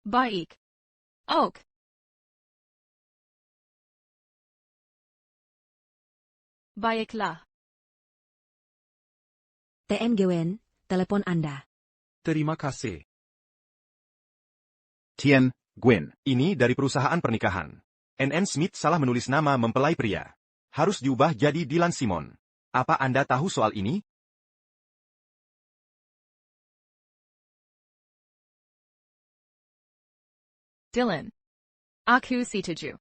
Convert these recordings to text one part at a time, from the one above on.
Baik. Ok. Baiklah. TN Gwen, telepon Anda. Terima kasih. Tian, Gwen, ini dari perusahaan pernikahan. NN Smith salah menulis nama mempelai pria. Harus diubah jadi Dylan Simon. Apa Anda tahu soal ini? Dylan. Aku setuju.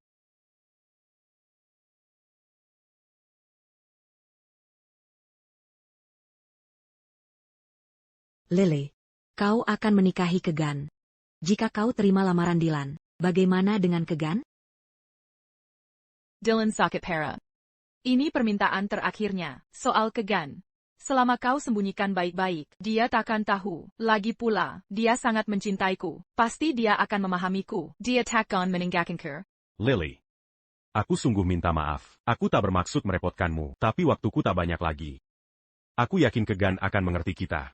Lily, kau akan menikahi Kegan. Jika kau terima lamaran Dylan, bagaimana dengan Kegan? Dylan sakit parah. Ini permintaan terakhirnya, soal Kegan. Selama kau sembunyikan baik-baik, dia takkan tahu. Lagi pula, dia sangat mencintaiku. Pasti dia akan memahamiku. Dia takkan meninggalkanku. Lily. Aku sungguh minta maaf. Aku tak bermaksud merepotkanmu, tapi waktuku tak banyak lagi. Aku yakin Kegan akan mengerti kita.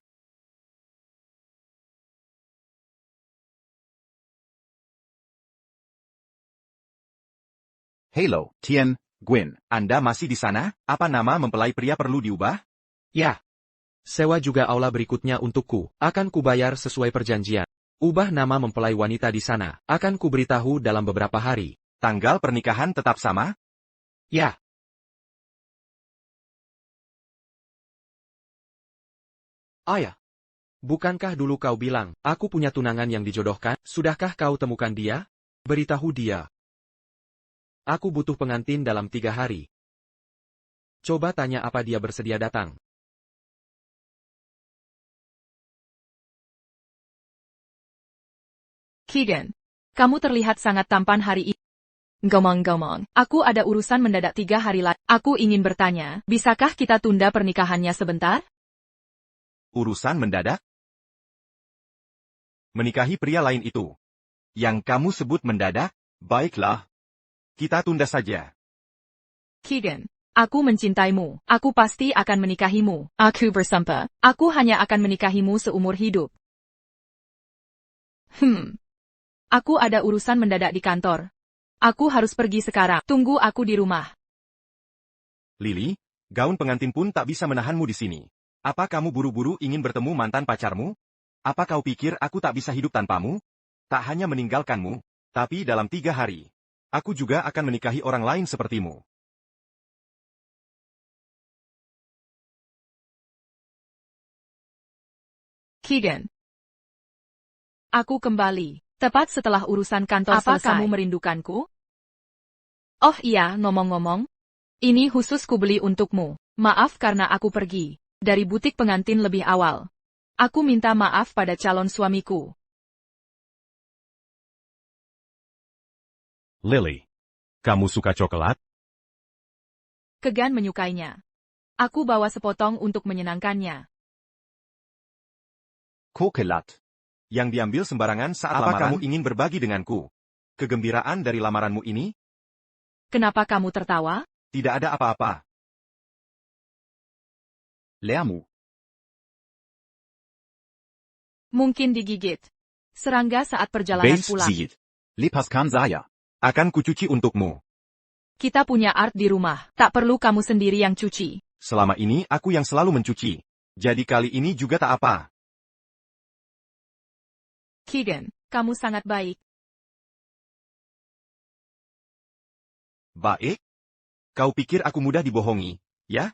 Halo, Tian, Gwen, Anda masih di sana? Apa nama mempelai pria perlu diubah? Ya. Sewa juga aula berikutnya untukku. Akan kubayar sesuai perjanjian. Ubah nama mempelai wanita di sana. Akan kuberitahu dalam beberapa hari. Tanggal pernikahan tetap sama? Ya. Ayah. Bukankah dulu kau bilang, aku punya tunangan yang dijodohkan? Sudahkah kau temukan dia? Beritahu dia. Aku butuh pengantin dalam 3 hari. Coba tanya apa dia bersedia datang. Kegan. Kamu terlihat sangat tampan hari ini. Ngomong-ngomong, aku ada urusan mendadak 3 hari lagi. Aku ingin bertanya, bisakah kita tunda pernikahannya sebentar? Urusan mendadak? Menikahi pria lain itu. Yang kamu sebut mendadak? Baiklah. Kita tunda saja. Kegan, aku mencintaimu. Aku pasti akan menikahimu. Aku bersumpah. Aku hanya akan menikahimu seumur hidup. Aku ada urusan mendadak di kantor. Aku harus pergi sekarang. Tunggu aku di rumah. Lily, gaun pengantin pun tak bisa menahanmu di sini. Apa kamu buru-buru ingin bertemu mantan pacarmu? Apa kau pikir aku tak bisa hidup tanpamu? Tak hanya meninggalkanmu, tapi dalam 3 hari. Aku juga akan menikahi orang lain sepertimu. Kegan. Aku kembali, tepat setelah urusan kantor selesai. Apa kamu merindukanku? Oh iya, ngomong-ngomong. Ini khusus kubeli untukmu. Maaf karena aku pergi dari butik pengantin lebih awal. Aku minta maaf pada calon suamiku. Lily. Kamu suka coklat? Kegan menyukainya. Aku bawa sepotong untuk menyenangkannya. Kokelat. Yang diambil sembarangan saat lamaran. Apa kamu ingin berbagi denganku? Kegembiraan dari lamaranmu ini? Kenapa kamu tertawa? Tidak ada apa-apa. Leamu. Mungkin digigit. Serangga saat perjalanan pulang. Lepaskan saya. Akan kucuci untukmu. Kita punya art di rumah. Tak perlu kamu sendiri yang cuci. Selama ini aku yang selalu mencuci. Jadi kali ini juga tak apa. Kegan, kamu sangat baik. Baik? Kau pikir aku mudah dibohongi, ya?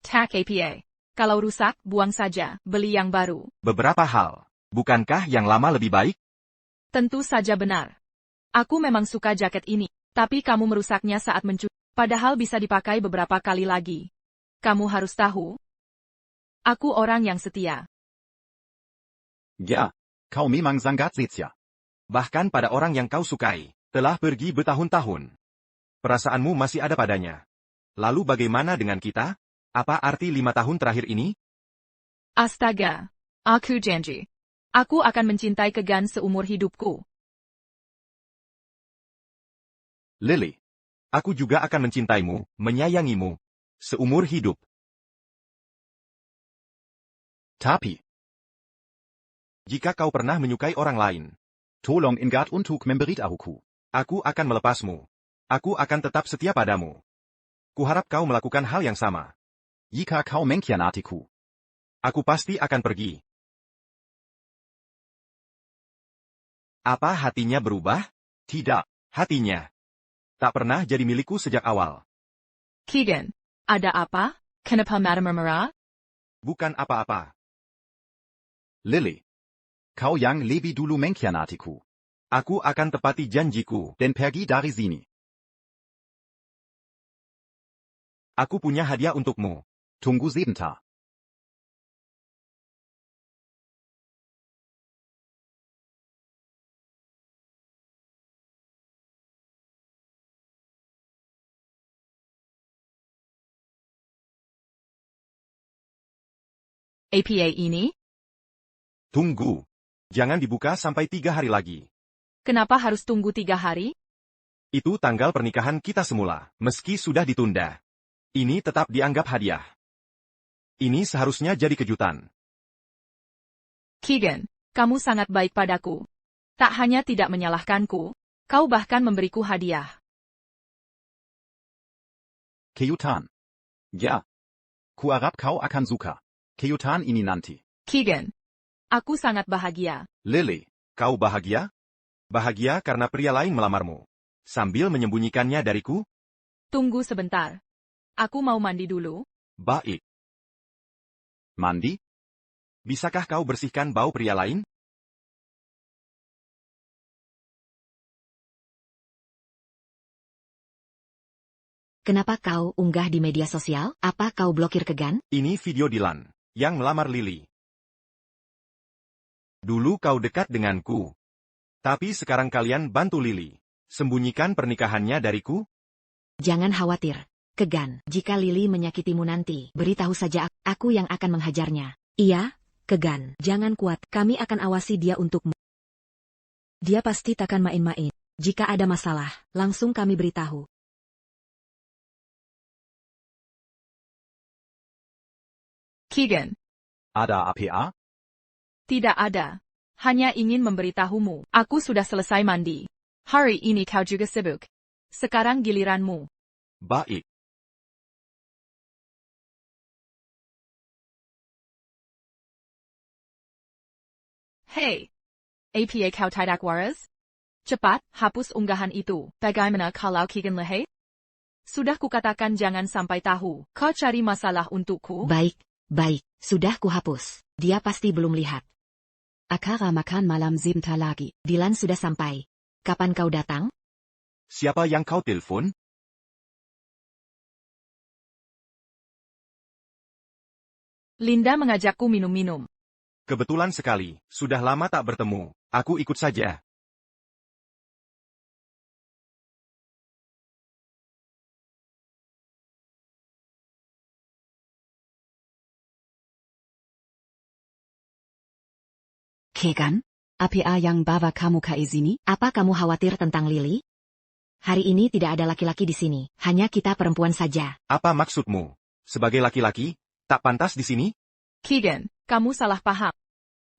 TAC APA. Kalau rusak, buang saja. Beli yang baru. Beberapa hal. Bukankah yang lama lebih baik? Tentu saja benar. Aku memang suka jaket ini. Tapi kamu merusaknya saat mencuci. Padahal bisa dipakai beberapa kali lagi. Kamu harus tahu. Aku orang yang setia. Ya. Kau memang sangat setia. Bahkan pada orang yang kau sukai. Telah pergi bertahun-tahun. Perasaanmu masih ada padanya. Lalu bagaimana dengan kita? Apa arti 5 tahun terakhir ini? Astaga. Aku janji. Aku akan mencintai Kegan seumur hidupku. Lily. Aku juga akan mencintaimu, menyayangimu. Seumur hidup. Tapi, Jika kau pernah menyukai orang lain, tolong ingat untuk memberitahuku. aku akan melepasmu. Aku akan tetap setia padamu. Kuharap kau melakukan hal yang sama. Jika kau mengkhianatiku, Aku pasti akan pergi. Apa hatinya berubah? Tidak, hatinya tak pernah jadi milikku sejak awal. Kegan, ada apa? Kenapa Madam marah? Bukan apa-apa. Lily. Kau yang lebih dulu mengkhianatiku. Aku akan tepati janjiku. Dan pergi dari sini. Aku punya hadiah untukmu. Tunggu sebentar. APA ini? Tunggu. Jangan dibuka sampai 3 hari lagi. Kenapa harus tunggu 3 hari? Itu tanggal pernikahan kita semula, meski sudah ditunda. Ini tetap dianggap hadiah. Ini seharusnya jadi kejutan. Kegan, kamu sangat baik padaku. Tak hanya tidak menyalahkanku, kau bahkan memberiku hadiah. Kejutan. Ya. Kuharap kau akan suka. Kejutan ini nanti. Kegan, aku sangat bahagia. Lily, kau bahagia? Bahagia karena pria lain melamarmu. Sambil menyembunyikannya dariku? Tunggu sebentar. Aku mau mandi dulu. Baik. Mandi? Bisakah kau bersihkan bau pria lain? Kenapa kau unggah di media sosial? Apa kau blokir Kegan? Ini video Dylan, yang melamar Lily. Dulu kau dekat denganku. Tapi sekarang kalian bantu Lily. Sembunyikan pernikahannya dariku? Jangan khawatir. Kegan, jika Lily menyakitimu nanti, beritahu saja aku yang akan menghajarnya. Iya, Kegan, jangan kuat, kami akan awasi dia untukmu. Dia pasti takkan main-main. Jika ada masalah, langsung kami beritahu. Kegan, Ada APA? tidak ada. Hanya ingin memberitahumu, aku sudah selesai mandi. Hari ini kau juga sibuk. Sekarang giliranmu. Baik. Hey! APA kau tidak waras? Cepat, hapus unggahan itu. Bagaimana kalau Kegan lehai? Sudah kukatakan jangan sampai tahu. Kau cari masalah untukku? Baik, baik, sudah kuhapus. Dia pasti belum lihat. Akara makan malam sebentar lagi. Dylan sudah sampai. Kapan kau datang? Siapa yang kau telepon? Linda mengajakku minum-minum. Kebetulan sekali, sudah lama tak bertemu. Aku ikut saja. Kegan? APA yang bawa kamu ke sini? Apa kamu khawatir tentang Lily? Hari ini tidak ada laki-laki di sini, hanya kita perempuan saja. Apa maksudmu? Sebagai laki-laki, tak pantas di sini? Kegan, kamu salah paham.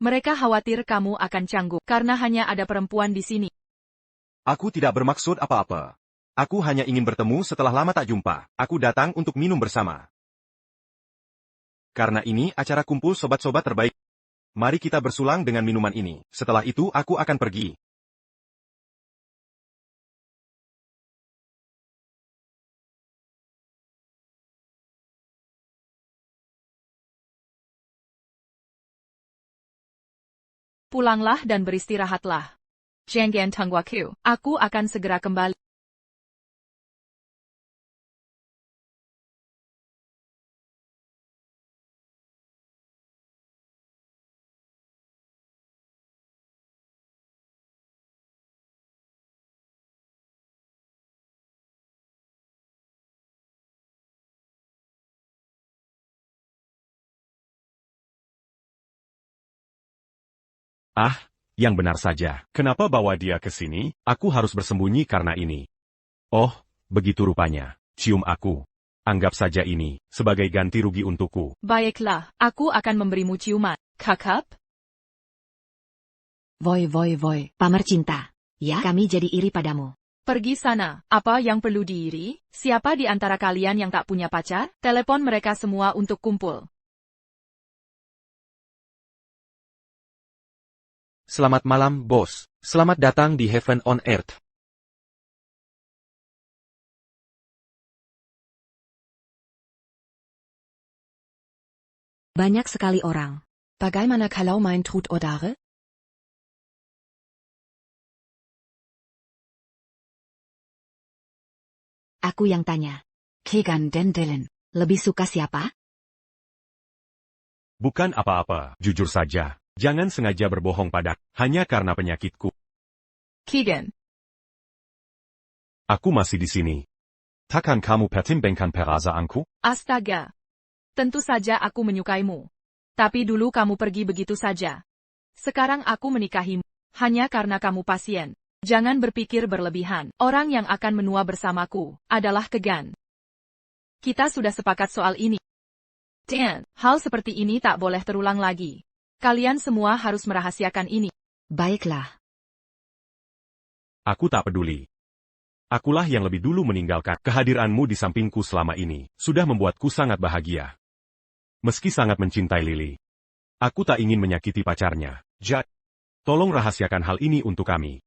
Mereka khawatir kamu akan canggung karena hanya ada perempuan di sini. Aku tidak bermaksud apa-apa. Aku hanya ingin bertemu setelah lama tak jumpa. Aku datang untuk minum bersama. Karena ini acara kumpul sobat-sobat terbaik. Mari kita bersulang dengan minuman ini. Setelah itu aku akan pergi. Pulanglah dan beristirahatlah. Jangan tunggu aku akan segera kembali. Ah, yang benar saja. Kenapa bawa dia ke sini? Aku harus bersembunyi karena ini. Oh, begitu rupanya. Cium aku. Anggap saja ini sebagai ganti rugi untukku. Baiklah, aku akan memberimu ciuman. Kakak? Voi voi voi. Pamer cinta. Ya, kami jadi iri padamu. Pergi sana. Apa yang perlu diiri? Siapa di antara kalian yang tak punya pacar? Telepon mereka semua untuk kumpul. Selamat malam, bos. Selamat datang di Heaven on Earth. Banyak sekali orang. Bagaimana kalau main truth or dare? Aku yang tanya. Kegan den Dylan. Lebih suka siapa? Bukan apa-apa, jujur saja. Jangan sengaja berbohong padaku, hanya karena penyakitku. Keegan. Aku masih di sini. Takkan kamu pertimbangkan perasaanku? Astaga. Tentu saja aku menyukaimu. Tapi dulu kamu pergi begitu saja. Sekarang aku menikahimu. Hanya karena kamu pasien. Jangan berpikir berlebihan. Orang yang akan menua bersamaku adalah Kegan. Kita sudah sepakat soal ini. Dan, hal seperti ini tak boleh terulang lagi. Kalian semua harus merahasiakan ini. Baiklah. Aku tak peduli. Akulah yang lebih dulu meninggalkan. Kehadiranmu di sampingku selama ini sudah membuatku sangat bahagia. Meski sangat mencintai Lily, aku tak ingin menyakiti pacarnya. Jack, tolong rahasiakan hal ini untuk kami.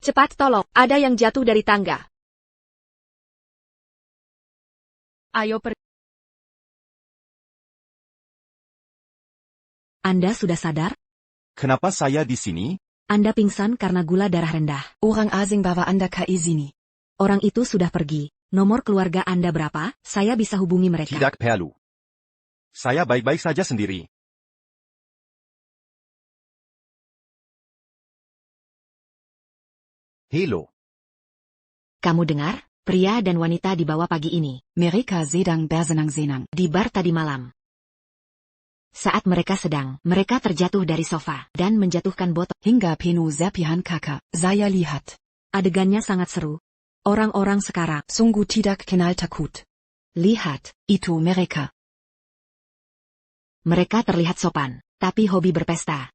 Cepat tolong, ada yang jatuh dari tangga. Ayo pergi. Anda sudah sadar? Kenapa saya di sini? Anda pingsan karena gula darah rendah. Orang asing bawa Anda ke sini. Orang itu sudah pergi. Nomor keluarga Anda berapa? Saya bisa hubungi mereka. Tidak perlu. Saya baik-baik saja sendiri. Halo. Kamu dengar? Pria dan wanita dibawa pagi ini. Mereka sedang bersenang-senang. Di bar tadi malam. Saat mereka terjatuh dari sofa dan menjatuhkan botol. Hingga penuh serpihan kakak. Saya lihat. Adegannya sangat seru. Orang-orang sekarang. Sungguh tidak kenal takut. Lihat. Itu mereka. Mereka terlihat sopan, tapi hobi berpesta.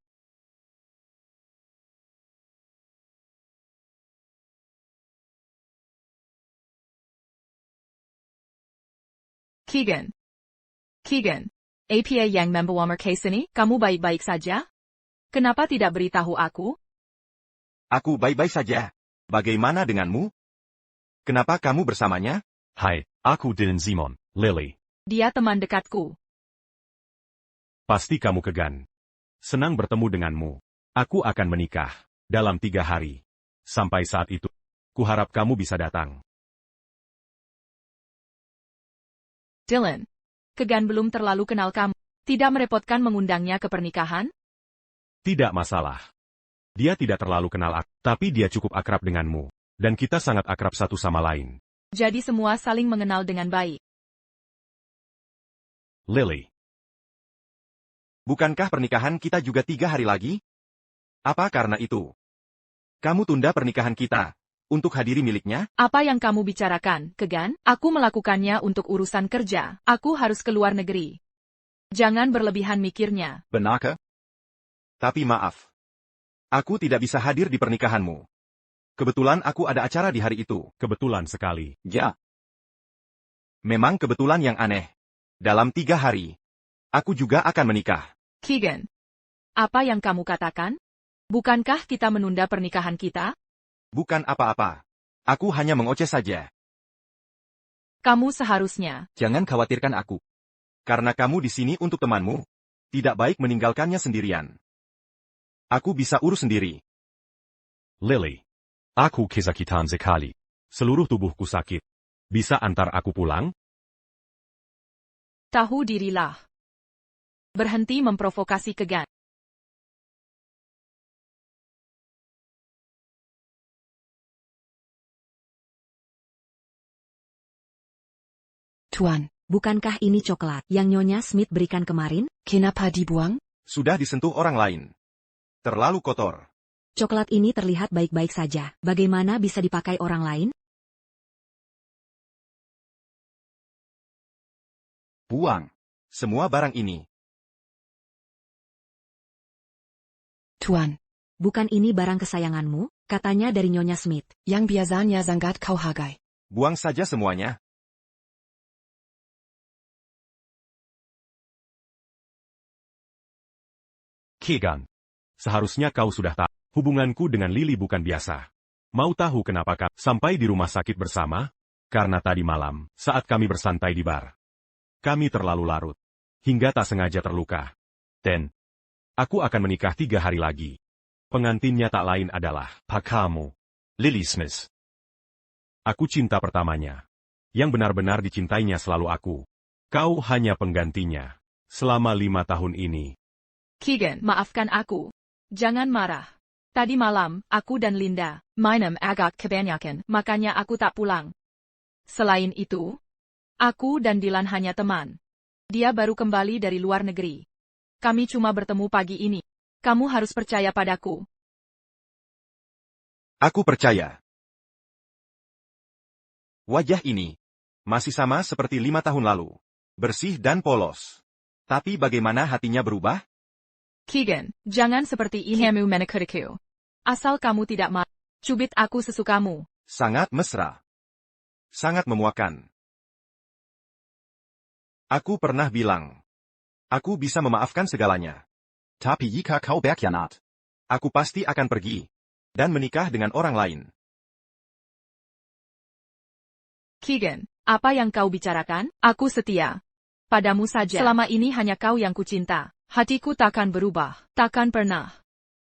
Keegan. Keegan. APA yang membawa case ini, kamu baik-baik saja? Kenapa tidak beritahu aku? Aku baik-baik saja. Bagaimana denganmu? Kenapa kamu bersamanya? Hai, aku Dylan Simon, Lily. Dia teman dekatku. Pasti kamu Kegan. Senang bertemu denganmu. Aku akan menikah dalam 3 hari. Sampai saat itu, kuharap kamu bisa datang. Dylan. Kegan belum terlalu kenal kamu. Tidak merepotkan mengundangnya ke pernikahan? Tidak masalah. Dia tidak terlalu kenal aku, tapi dia cukup akrab denganmu. Dan kita sangat akrab satu sama lain. Jadi semua saling mengenal dengan baik. Lily. Bukankah pernikahan kita juga 3 hari lagi? Apa karena itu? Kamu tunda pernikahan kita untuk hadiri miliknya? Apa yang kamu bicarakan, Kegan? Aku melakukannya untuk urusan kerja. Aku harus keluar negeri. Jangan berlebihan mikirnya. Benar ke? Tapi maaf. Aku tidak bisa hadir di pernikahanmu. Kebetulan aku ada acara di hari itu. Kebetulan sekali. Ya. Memang kebetulan yang aneh. Dalam 3 hari, aku juga akan menikah. Keegan. Apa yang kamu katakan? Bukankah kita menunda pernikahan kita? Bukan apa-apa. Aku hanya mengoceh saja. Kamu seharusnya. Jangan khawatirkan aku. Karena kamu di sini untuk temanmu. Tidak baik meninggalkannya sendirian. Aku bisa urus sendiri. Lily. Aku kesakitan sekali. Seluruh tubuhku sakit. Bisa antar aku pulang? Tahu dirilah. Berhenti memprovokasi Kegan. Tuan, Bukankah ini coklat yang Nyonya Smith berikan kemarin? kenapa dibuang? Sudah disentuh orang lain. Terlalu kotor. Coklat ini terlihat baik-baik saja. Bagaimana bisa dipakai orang lain? Buang. Semua barang ini. Tuan, Bukan ini barang kesayanganmu? Katanya dari Nyonya Smith. yang biasanya sangat kau hargai. Buang saja semuanya. Kegan. Seharusnya kau sudah tahu. Hubunganku dengan Lily bukan biasa. Mau tahu kenapa kau sampai di rumah sakit bersama? Karena tadi malam, saat kami bersantai di bar. Kami terlalu larut. Hingga tak sengaja terluka. Dan, aku akan menikah 3 hari lagi. Pengantinnya tak lain adalah kamu, Lily Smith. Aku cinta pertamanya. Yang benar-benar dicintainya selalu aku. Kau hanya penggantinya. Selama 5 tahun ini. Kegan, maafkan aku. Jangan marah. Tadi malam, aku dan Linda, minum agak kebanyakan, makanya aku tak pulang. Selain itu, aku dan Dylan hanya teman. Dia baru kembali dari luar negeri. Kami cuma bertemu pagi ini. Kamu harus percaya padaku. Aku percaya. Wajah ini masih sama seperti 5 tahun lalu. Bersih dan polos. Tapi bagaimana hatinya berubah? Kegan, jangan seperti ini. Kamu menekutiku. Asal kamu tidak marah. Cubit aku sesukamu. Sangat mesra. Sangat memuakan. Aku pernah bilang. Aku bisa memaafkan segalanya. Tapi jika kau berkhianat, Aku pasti akan pergi. Dan menikah dengan orang lain. Kegan, apa yang kau bicarakan? Aku setia. Padamu saja. Selama ini hanya kau yang kucinta. Hatiku takkan berubah. Takkan pernah.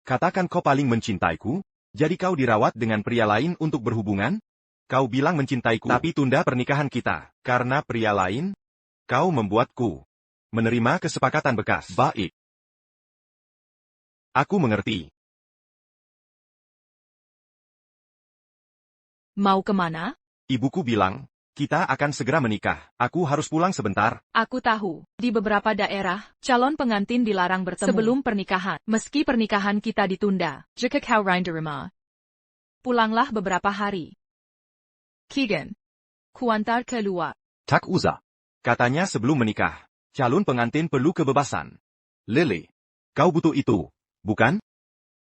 Katakan kau paling mencintaiku? Jadi kau dirawat dengan pria lain untuk berhubungan? Kau bilang mencintaiku, tapi tunda pernikahan kita. Karena pria lain? Kau membuatku menerima kesepakatan bekas. baik. Aku mengerti. Mau kemana? Ibuku bilang, kita akan segera menikah. Aku harus pulang sebentar. Aku tahu, di beberapa daerah, calon pengantin dilarang bertemu sebelum pernikahan. Meski pernikahan kita ditunda, jika kau rindu rumah, pulanglah beberapa hari. Kegan, kuantar keluar. Tak usah. Katanya sebelum menikah, calon pengantin perlu kebebasan. Lily, kau butuh itu, bukan?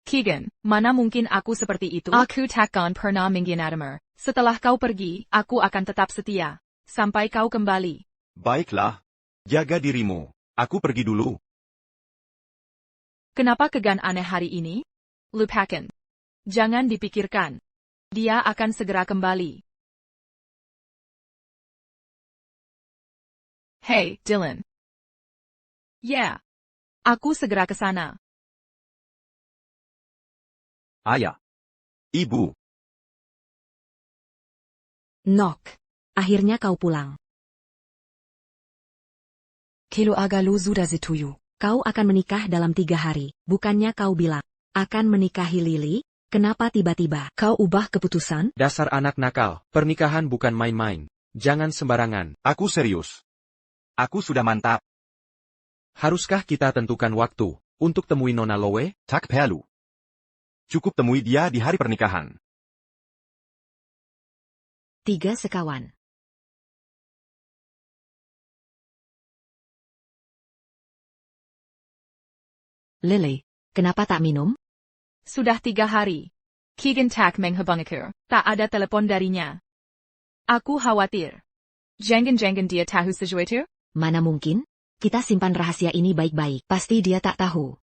Kegan, mana mungkin aku seperti itu? Aku takkan pernah mengkhianatimu. Setelah kau pergi, aku akan tetap setia. Sampai kau kembali. Baiklah. Jaga dirimu. Aku pergi dulu. Kenapa Kegan aneh hari ini? Lupakan. Jangan dipikirkan. Dia akan segera kembali. Hey, Dylan. Ya. Aku segera ke sana. Ayah. Ibu. Knock. Akhirnya kau pulang. Kelo agalu sudah setuju. Kau akan menikah dalam 3 hari. Bukannya kau bilang akan menikahi Lily? Kenapa tiba-tiba kau ubah keputusan? Dasar anak nakal, pernikahan bukan main-main. Jangan sembarangan. Aku serius. Aku sudah mantap. Haruskah kita tentukan waktu untuk temui Nona Lowe? Tak perlu. Cukup temui dia di hari pernikahan. 3 sekawan. Lily, Kenapa tak minum? Sudah 3 hari. Kegan tak menghubungiku. Tak ada telepon darinya. Aku khawatir. Jangan-jangan dia tahu sesuatu? Mana mungkin? Kita simpan rahasia ini baik-baik. Pasti dia tak tahu.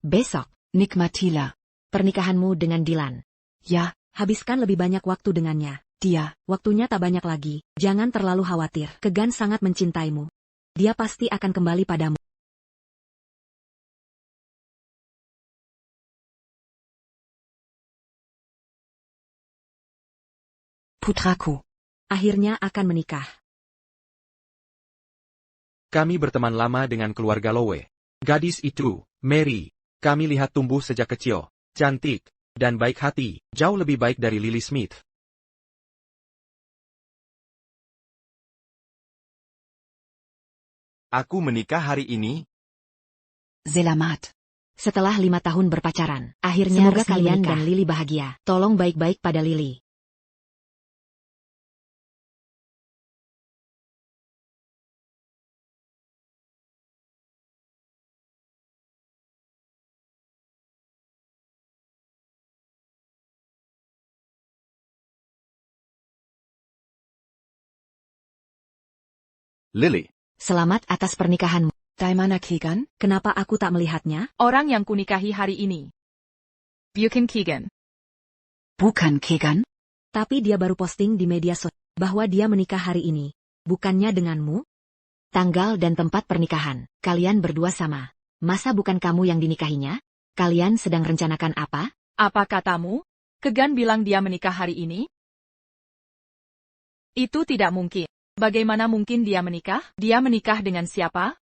Besok, nikmatilah. pernikahanmu dengan Dylan. Ya, Habiskan lebih banyak waktu dengannya. dia. Waktunya tak banyak lagi. Jangan terlalu khawatir. Kegan sangat mencintaimu. Dia pasti akan kembali padamu. Putraku. Akhirnya akan menikah. Kami berteman lama dengan keluarga Lowe. Gadis itu, Mary, kami lihat tumbuh sejak kecil, cantik, dan baik hati, jauh lebih baik dari Lily Smith. Aku menikah hari ini. Selamat. Setelah 5 tahun berpacaran, akhirnya Semoga resmi kalian menikah. dan Lily bahagia. Tolong baik-baik pada Lily. Lily. Selamat atas pernikahanmu. Dimana Keegan? Kenapa aku tak melihatnya? Orang yang kunikahi hari ini. Bukan Keegan. Bukan Keegan? Tapi dia baru posting di media sosial bahwa dia menikah hari ini. Bukannya denganmu? Tanggal dan tempat pernikahan. Kalian berdua sama. Masa bukan kamu yang dinikahinya? Kalian sedang rencanakan apa? Apa katamu? Kegan bilang dia menikah hari ini? Itu tidak mungkin. Bagaimana mungkin dia menikah? Dia menikah dengan siapa?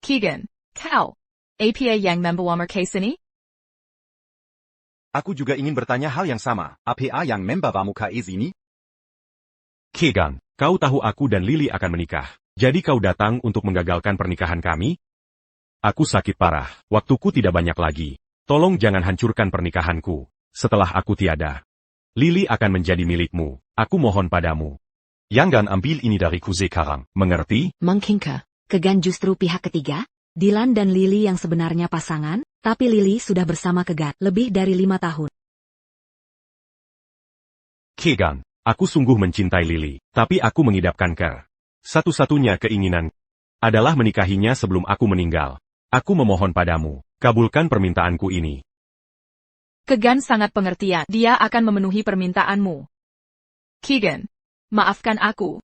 Keegan, kau, apa yang membawa case ini? Aku juga ingin bertanya hal yang sama. APA yang membawamu ke sini? Keegan, kau tahu aku dan Lily akan menikah. Jadi kau datang untuk menggagalkan pernikahan kami? Aku sakit parah, waktuku tidak banyak lagi. Tolong jangan hancurkan pernikahanku. Setelah aku tiada, Lily akan menjadi milikmu. Aku mohon padamu. Jangan ambil ini dariku sekarang, mengerti? Mungkinkah? Kegan justru pihak ketiga? Dylan dan Lily yang sebenarnya pasangan, tapi Lily sudah bersama Kegan lebih dari 5 tahun. Keegan, aku sungguh mencintai Lily, tapi aku mengidap kanker. Satu-satunya keinginan adalah menikahinya sebelum aku meninggal. Aku memohon padamu, kabulkan permintaanku ini. Kegan sangat pengertian. Dia akan memenuhi permintaanmu. Keegan, maafkan aku.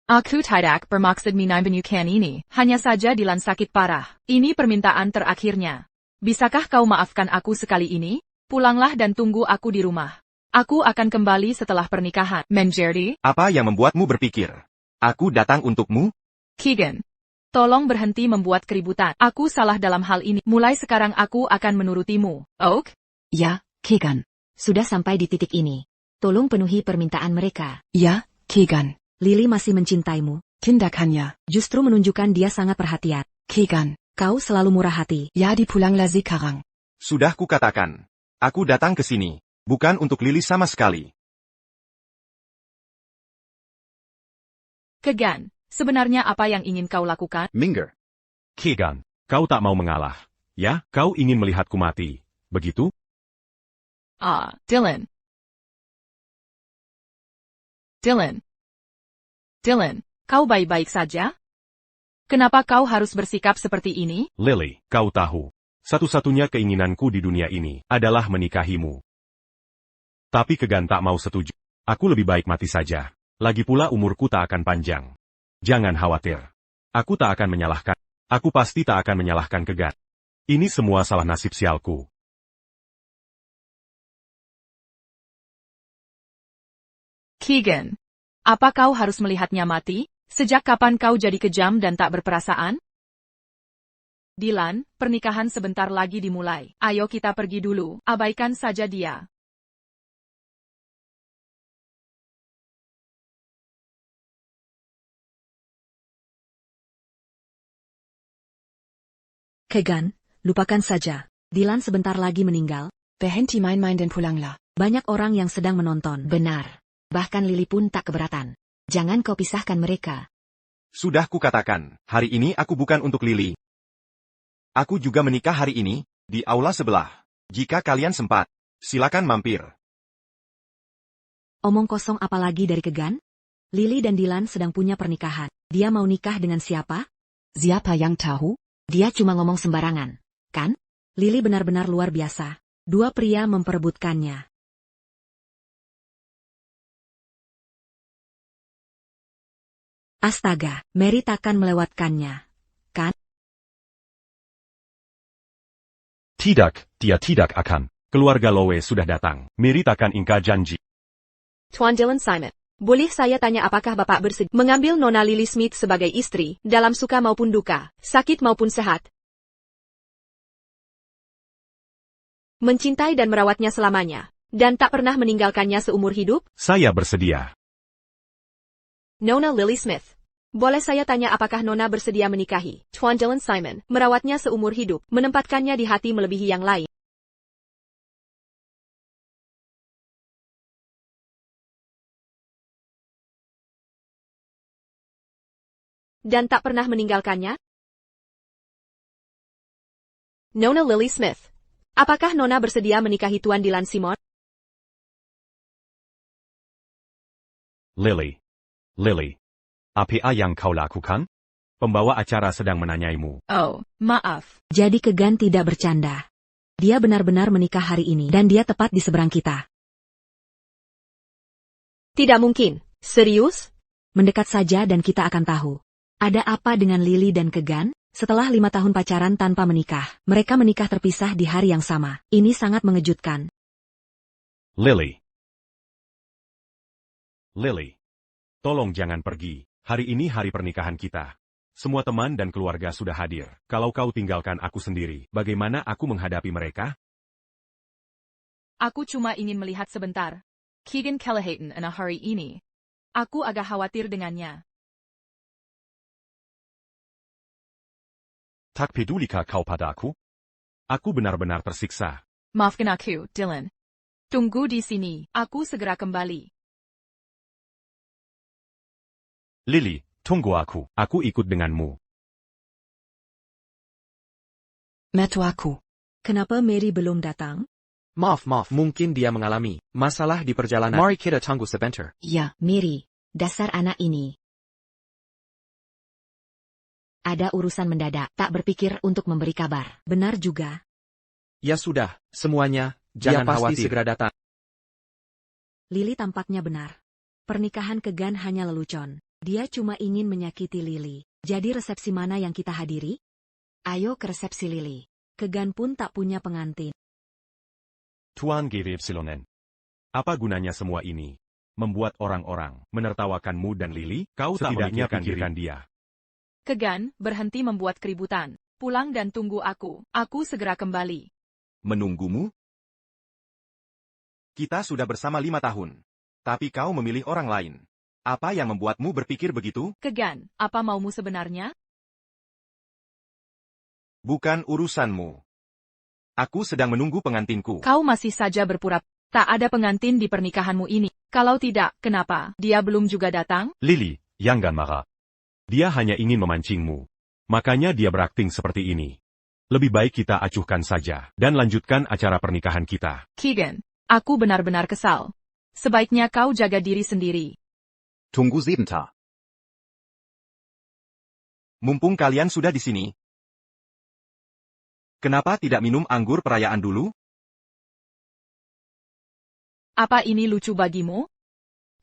Aku tidak bermaksud menyembunyikan ini. Hanya saja Dylan sakit parah. Ini permintaan terakhirnya. Bisakah kau maafkan aku sekali ini? Pulanglah dan tunggu aku di rumah. Aku akan kembali setelah pernikahan. Menjadi? Apa yang membuatmu berpikir? Aku datang untukmu? Keegan, tolong berhenti membuat keributan. Aku salah dalam hal ini. Mulai sekarang aku akan menurutimu. Oak? Ja, Keegan. Sudah sampai di titik ini. Tolong penuhi permintaan mereka. Ja, Keegan. Lily masih mencintaimu. Tindakannya. Justru menunjukkan dia sangat perhatian. Keegan. Kau selalu murah hati. Ja dipulanglah sekarang. Sudah kukatakan. Aku datang ke sini. Bukan untuk Lily sama sekali. Kegan, sebenarnya apa yang ingin kau lakukan? Minger. Keegan, kau tak mau mengalah. Ya, kau ingin melihatku mati. Begitu? Dylan. Dylan. Dylan, kau baik-baik saja? Kenapa kau harus bersikap seperti ini? Lily, kau tahu. Satu-satunya keinginanku di dunia ini adalah menikahimu. Tapi Kegan tak mau setuju. Aku lebih baik mati saja. Lagi pula umurku tak akan panjang. Jangan khawatir. Aku tak akan menyalahkan. Aku pasti tak akan menyalahkan Kegan. Ini semua salah nasib sialku. Keegan, apa kau harus melihatnya mati? Sejak kapan kau jadi kejam dan tak berperasaan? Dylan, pernikahan sebentar lagi dimulai. Ayo kita pergi dulu, abaikan saja dia. Kegan, lupakan saja. Dylan sebentar lagi meninggal. Berhenti main-main dan pulanglah. Banyak orang yang sedang menonton. Benar. Bahkan Lily pun tak keberatan. Jangan kau pisahkan mereka. Sudah kukatakan, hari ini aku bukan untuk Lily. Aku juga menikah hari ini, di aula sebelah. Jika kalian sempat, silakan mampir. Omong kosong apalagi dari Kegan? Lily dan Dylan sedang punya pernikahan. Dia mau nikah dengan siapa? Siapa yang tahu? Dia cuma ngomong sembarangan, kan? Lily benar-benar luar biasa. Dua pria memperebutkannya. Astaga, Mary takkan melewatkannya. Tidak, dia tidak akan. Keluarga Lowe sudah datang. Mary takkan ingkar janji. Tuan Dylan Simon, boleh saya tanya apakah Bapak bersedia mengambil Nona Lily Smith sebagai istri, dalam suka maupun duka, sakit maupun sehat? Mencintai dan merawatnya selamanya, dan tak pernah meninggalkannya seumur hidup? Saya bersedia. Nona Lily Smith. Boleh saya tanya apakah Nona bersedia menikahi Tuan Dylan Simon, merawatnya seumur hidup, menempatkannya di hati melebihi yang lain? Dan tak pernah meninggalkannya? Nona Lily Smith. Apakah Nona bersedia menikahi Tuan Dylan Simon? Lily. Apa yang kau lakukan? Pembawa acara sedang menanyaimu. Oh, maaf. Jadi Kegan tidak bercanda. Dia benar-benar menikah hari ini dan dia tepat di seberang kita. Tidak mungkin. Serius? Mendekat saja dan kita akan tahu. Ada apa dengan Lily dan Kegan? Setelah 5 tahun pacaran tanpa menikah, mereka menikah terpisah di hari yang sama. Ini sangat mengejutkan. Lily. Tolong jangan pergi. Hari ini hari pernikahan kita. Semua teman dan keluarga sudah hadir. Kalau kau tinggalkan aku sendiri, bagaimana aku menghadapi mereka? Aku cuma ingin melihat sebentar. Keegan Kellehayton hari ini. Aku agak khawatir dengannya. Tak pedulika kau padaku? Aku benar-benar tersiksa. Maafkan aku, Dylan. Tunggu di sini, aku segera kembali. Lily, tunggu aku. Aku ikut denganmu. Mertu aku. Kenapa Mary belum datang? Maaf, mungkin dia mengalami masalah di perjalanan. Mari kita tunggu sebentar. Ya, Mary, dasar anak ini. Ada urusan mendadak, tak berpikir untuk memberi kabar. Benar juga. Ya sudah, semuanya, jangan pasti khawatir. Segera datang. Lily tampaknya benar. Pernikahan Kegan hanya lelucon. Dia cuma ingin menyakiti Lily. Jadi resepsi mana yang kita hadiri? Ayo ke resepsi Lily. Kegan pun tak punya pengantin. Tuan Gypsilonen. Apa gunanya semua ini? Membuat orang-orang menertawakanmu dan Lily? Kau setidaknya pikirkan dia. Kegan, berhenti membuat keributan. Pulang dan tunggu aku. Aku segera kembali. Menunggumu? Kita sudah bersama 5 tahun. Tapi kau memilih orang lain. Apa yang membuatmu berpikir begitu? Kegan, apa maumu sebenarnya? Bukan urusanmu. Aku sedang menunggu pengantinku. Kau masih saja berpura. Tak ada pengantin di pernikahanmu ini. Kalau tidak, kenapa? Dia belum juga datang? Lily, jangan marah. Dia hanya ingin memancingmu. Makanya dia berakting seperti ini. Lebih baik kita acuhkan saja dan lanjutkan acara pernikahan kita. Keegan, aku benar-benar kesal. Sebaiknya kau jaga diri sendiri. Tunggu sebentar. Mumpung kalian sudah di sini. Kenapa tidak minum anggur perayaan dulu? Apa ini lucu bagimu?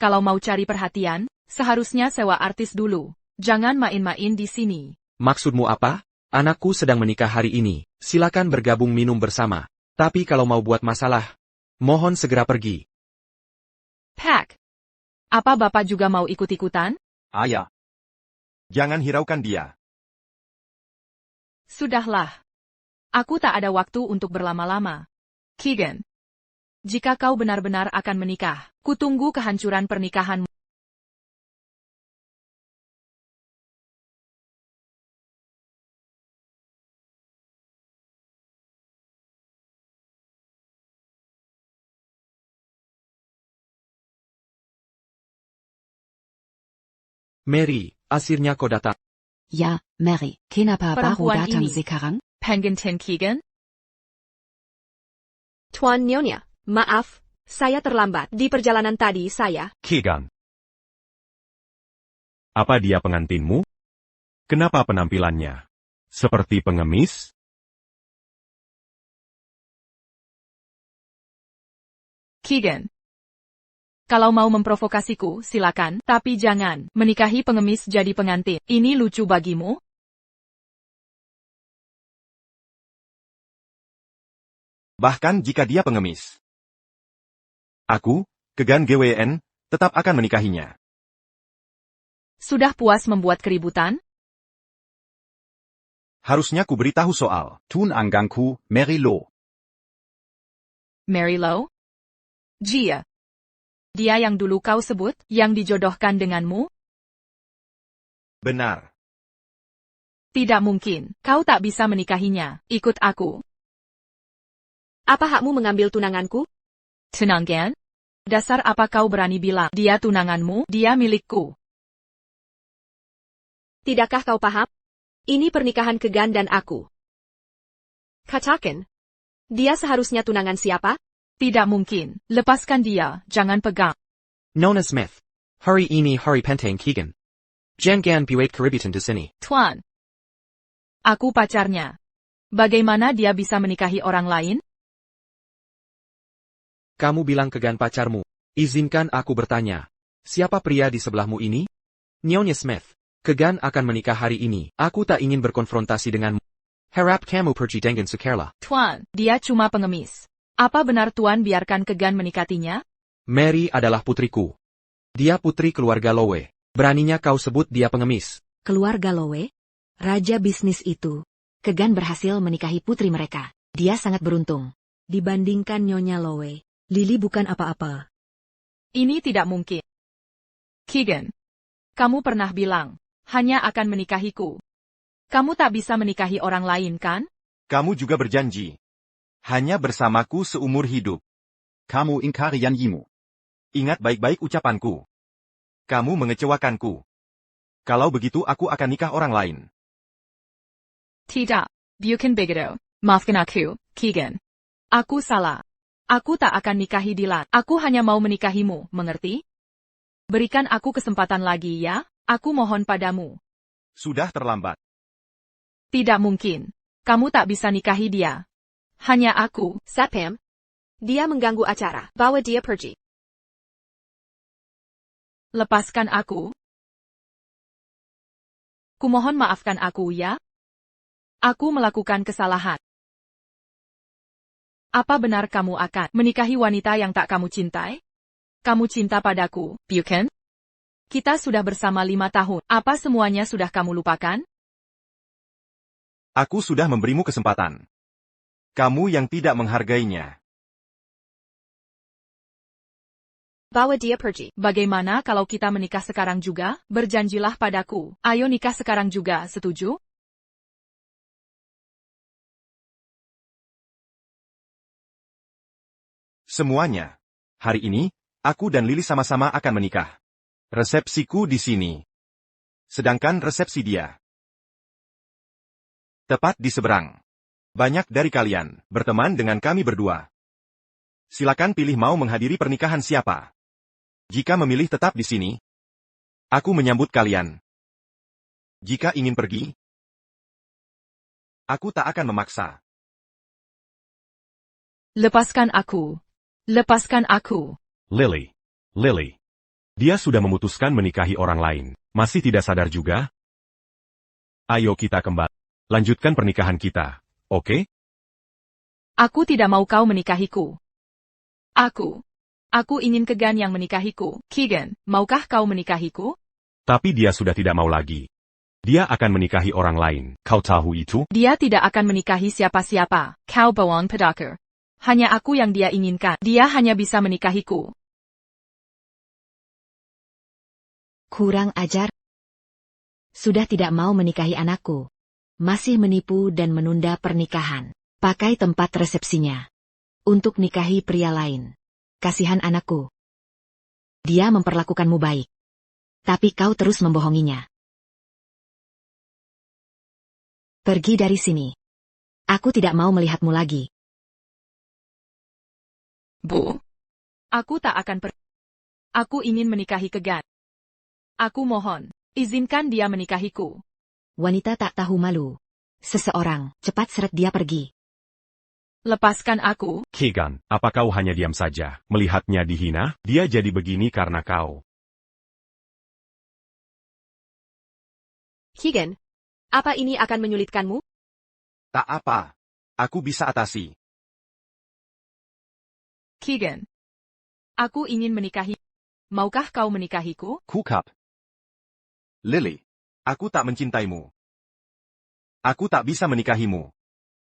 Kalau mau cari perhatian, seharusnya sewa artis dulu. Jangan main-main di sini. Maksudmu apa? Anakku sedang menikah hari ini. Silakan bergabung minum bersama. Tapi kalau mau buat masalah, mohon segera pergi. Pack. Apa Bapak juga mau ikut-ikutan? Ayah. Jangan hiraukan dia. Sudahlah. Aku tak ada waktu untuk berlama-lama. Keegan. Jika kau benar-benar akan menikah, kutunggu kehancuran pernikahanmu. Mary, akhirnya kau datang. Ya, Mary. Kenapa baru Perempuan datang ini. sekarang? Pengantin Keegan? Tuan Nyonya, maaf, saya terlambat. Di perjalanan tadi saya. Keegan. Apa dia pengantinmu? Kenapa penampilannya seperti pengemis? Keegan. Kalau mau memprovokasiku, silakan, tapi jangan menikahi pengemis jadi pengantin. Ini lucu bagimu? Bahkan jika dia pengemis. Aku, Kegan GWN, tetap akan menikahinya. Sudah puas membuat keributan? Harusnya ku beritahu soal Tun Angangku, Mary Lo. Mary Lo? Jia. Dia yang dulu kau sebut, yang dijodohkan denganmu? benar. Tidak mungkin, kau tak bisa menikahinya. Ikut aku. Apa hakmu mengambil tunanganku? Tunangan? Dasar apa kau berani bilang, dia tunanganmu, dia milikku. Tidakkah kau paham? Ini pernikahan Kegan dan aku. Katakan. Dia seharusnya tunangan siapa? Tidak mungkin, lepaskan dia, jangan pegang. Nona Smith. Hari ini hari penting Keegan. Jangan buat keributan di sini. Tuan. Aku pacarnya. Bagaimana dia bisa menikahi orang lain? Kamu bilang Kegan pacarmu. Izinkan aku bertanya. Siapa pria di sebelahmu ini? Nyonya Smith. Kegan akan menikah hari ini. Aku tak ingin berkonfrontasi denganmu. Harap kamu pergi dengan Sukerla. Tuan, dia cuma pengemis. Apa benar Tuan biarkan Kegan menikatinya? Mary adalah putriku. Dia putri keluarga Lowe. Beraninya kau sebut dia pengemis. Keluarga Lowe? Raja bisnis itu. Kegan berhasil menikahi putri mereka. Dia sangat beruntung. Dibandingkan Nyonya Lowe, Lily bukan apa-apa. Ini tidak mungkin. Keegan. Kamu pernah bilang, hanya akan menikahiku. Kamu tak bisa menikahi orang lain kan? Kamu juga berjanji. Hanya bersamaku seumur hidup. Kamu ingkari janjimu. Ingat baik-baik ucapanku. Kamu mengecewakanku. Kalau begitu aku akan nikah orang lain. Tidak. Bukan begitu. Maafkan aku, Keegan. Aku salah. Aku tak akan nikahi Dylan. Aku hanya mau menikahimu, mengerti? Berikan aku kesempatan lagi ya, aku mohon padamu. Sudah terlambat. Tidak mungkin. Kamu tak bisa nikahi dia. Hanya aku. Satpam. Dia mengganggu acara. Bawa dia pergi. Lepaskan aku. Kumohon maafkan aku ya. Aku melakukan kesalahan. Apa benar kamu akan menikahi wanita yang tak kamu cintai? Kamu cinta padaku, bukan? Kita sudah bersama 5 tahun. Apa semuanya sudah kamu lupakan? Aku sudah memberimu kesempatan. Kamu yang tidak menghargainya. Bawa dia pergi. Bagaimana kalau kita menikah sekarang juga? Berjanjilah padaku. Ayo nikah sekarang juga, setuju? Semuanya. Hari ini, aku dan Lily sama-sama akan menikah. Resepsiku di sini. Sedangkan resepsi dia tepat di seberang. Banyak dari kalian berteman dengan kami berdua. Silakan pilih mau menghadiri pernikahan siapa. Jika memilih tetap di sini, aku menyambut kalian. Jika ingin pergi, aku tak akan memaksa. Lepaskan aku. Lepaskan aku. Lily. Dia sudah memutuskan menikahi orang lain. Masih tidak sadar juga? Ayo kita kembali. Lanjutkan pernikahan kita, oke? Aku tidak mau kau menikahiku. Aku ingin Kegan yang menikahiku. Keegan, maukah kau menikahiku? Tapi dia sudah tidak mau lagi. Dia akan menikahi orang lain. Kau tahu itu? Dia tidak akan menikahi siapa-siapa. Kau bawang pedakar. Hanya aku yang dia inginkan. Dia hanya bisa menikahiku. Kurang ajar. Sudah tidak mau menikahi anakku. Masih menipu dan menunda pernikahan. Pakai tempat resepsinya. Untuk nikahi pria lain. Kasihan anakku. Dia memperlakukanmu baik. Tapi kau terus membohonginya. Pergi dari sini. Aku tidak mau melihatmu lagi. Bu. Aku tak akan pergi. Aku ingin menikahi Kegan. Aku mohon, izinkan dia menikahiku. Wanita tak tahu malu. Seseorang, cepat seret dia pergi. Lepaskan aku. Keegan, apa kau hanya diam saja, melihatnya dihina? Dia jadi begini karena kau. Keegan, apa ini akan menyulitkanmu? Tak apa. Aku bisa atasi. Keegan. Aku ingin menikahi. Maukah kau menikahiku? Kukup. Lily, aku tak mencintaimu. Aku tak bisa menikahimu.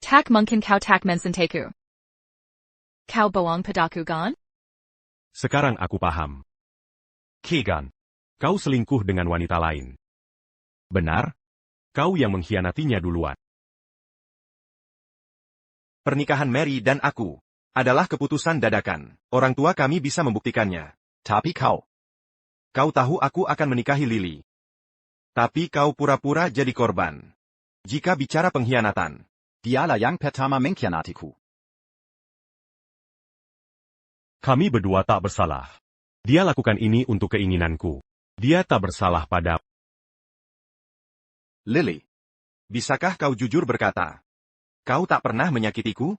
Tak mungkin kau tak mencintaku. Kau bohong padaku kan? Sekarang aku paham. Keegan, kau selingkuh dengan wanita lain. Benar? Kau yang mengkhianatinya duluan. Pernikahan Mary dan aku adalah keputusan dadakan. Orang tua kami bisa membuktikannya. Tapi kau. Kau tahu aku akan menikahi Lily. Tapi kau pura-pura jadi korban. Jika bicara pengkhianatan, Dialah yang pertama mengkhianatiku. Kami berdua tak bersalah. Dia lakukan ini untuk keinginanku. Dia tak bersalah pada... Lily, bisakah kau jujur berkata, kau tak pernah menyakitiku?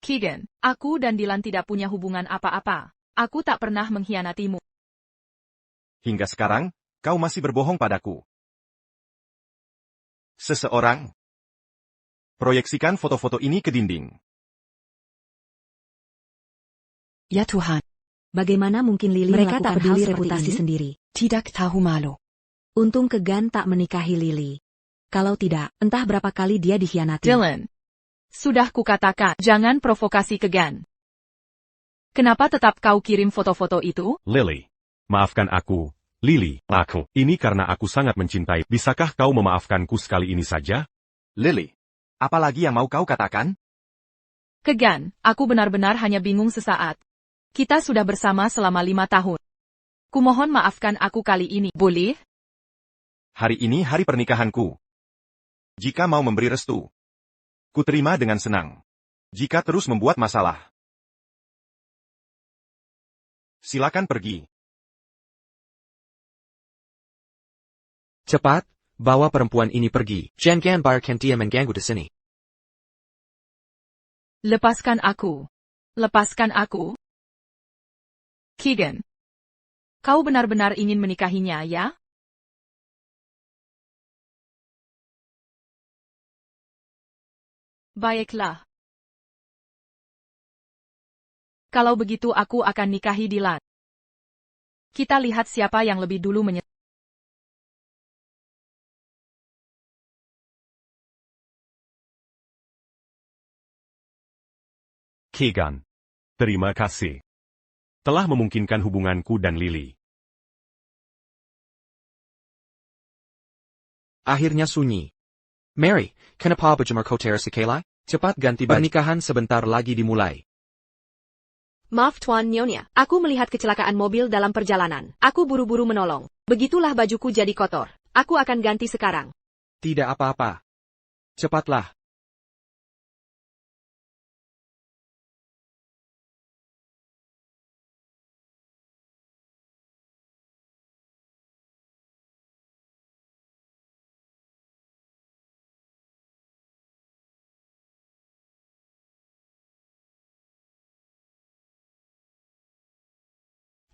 Keegan, aku dan Dylan tidak punya hubungan apa-apa. Aku tak pernah mengkhianatimu. Hingga sekarang, kau masih berbohong padaku. Seseorang. Proyeksikan foto-foto ini ke dinding. Ya Tuhan, Bagaimana mungkin Lily Mereka melakukan tak peduli hal seperti reputasi ini? sendiri. Tidak tahu malu. Untung Kegan tak menikahi Lily. Kalau tidak, entah berapa kali dia dikhianati. Dylan. Sudah kukatakan, jangan provokasi Kegan. Kenapa tetap kau kirim foto-foto itu? Lily. Maafkan aku. Lily, aku. Ini karena aku sangat mencintai. Bisakah kau memaafkanku sekali ini saja? Lily, apalagi yang mau kau katakan? Kegan, aku benar-benar hanya bingung sesaat. Kita sudah bersama selama 5 tahun. Kumohon maafkan aku kali ini, boleh? Hari ini hari pernikahanku. Jika mau memberi restu, ku terima dengan senang. Jika terus membuat masalah, silakan pergi. Cepat, bawa perempuan ini pergi. Jangan biarkan dia mengganggu di sini. Lepaskan aku. Lepaskan aku. Keegan. Kau benar-benar ingin menikahinya, ya? Baiklah. Kalau begitu aku akan nikahi Dylan. Kita lihat siapa yang lebih dulu menyesal. Keegan. Terima kasih. Telah memungkinkan hubunganku dan Lily. Akhirnya sunyi. Mary, kenapa baju kotor sekali? Cepat ganti baju. Pernikahan sebentar lagi dimulai. Maaf Tuan Nyonya, aku melihat kecelakaan mobil dalam perjalanan. Aku buru-buru menolong. Begitulah bajuku jadi kotor. Aku akan ganti sekarang. Tidak apa-apa. Cepatlah.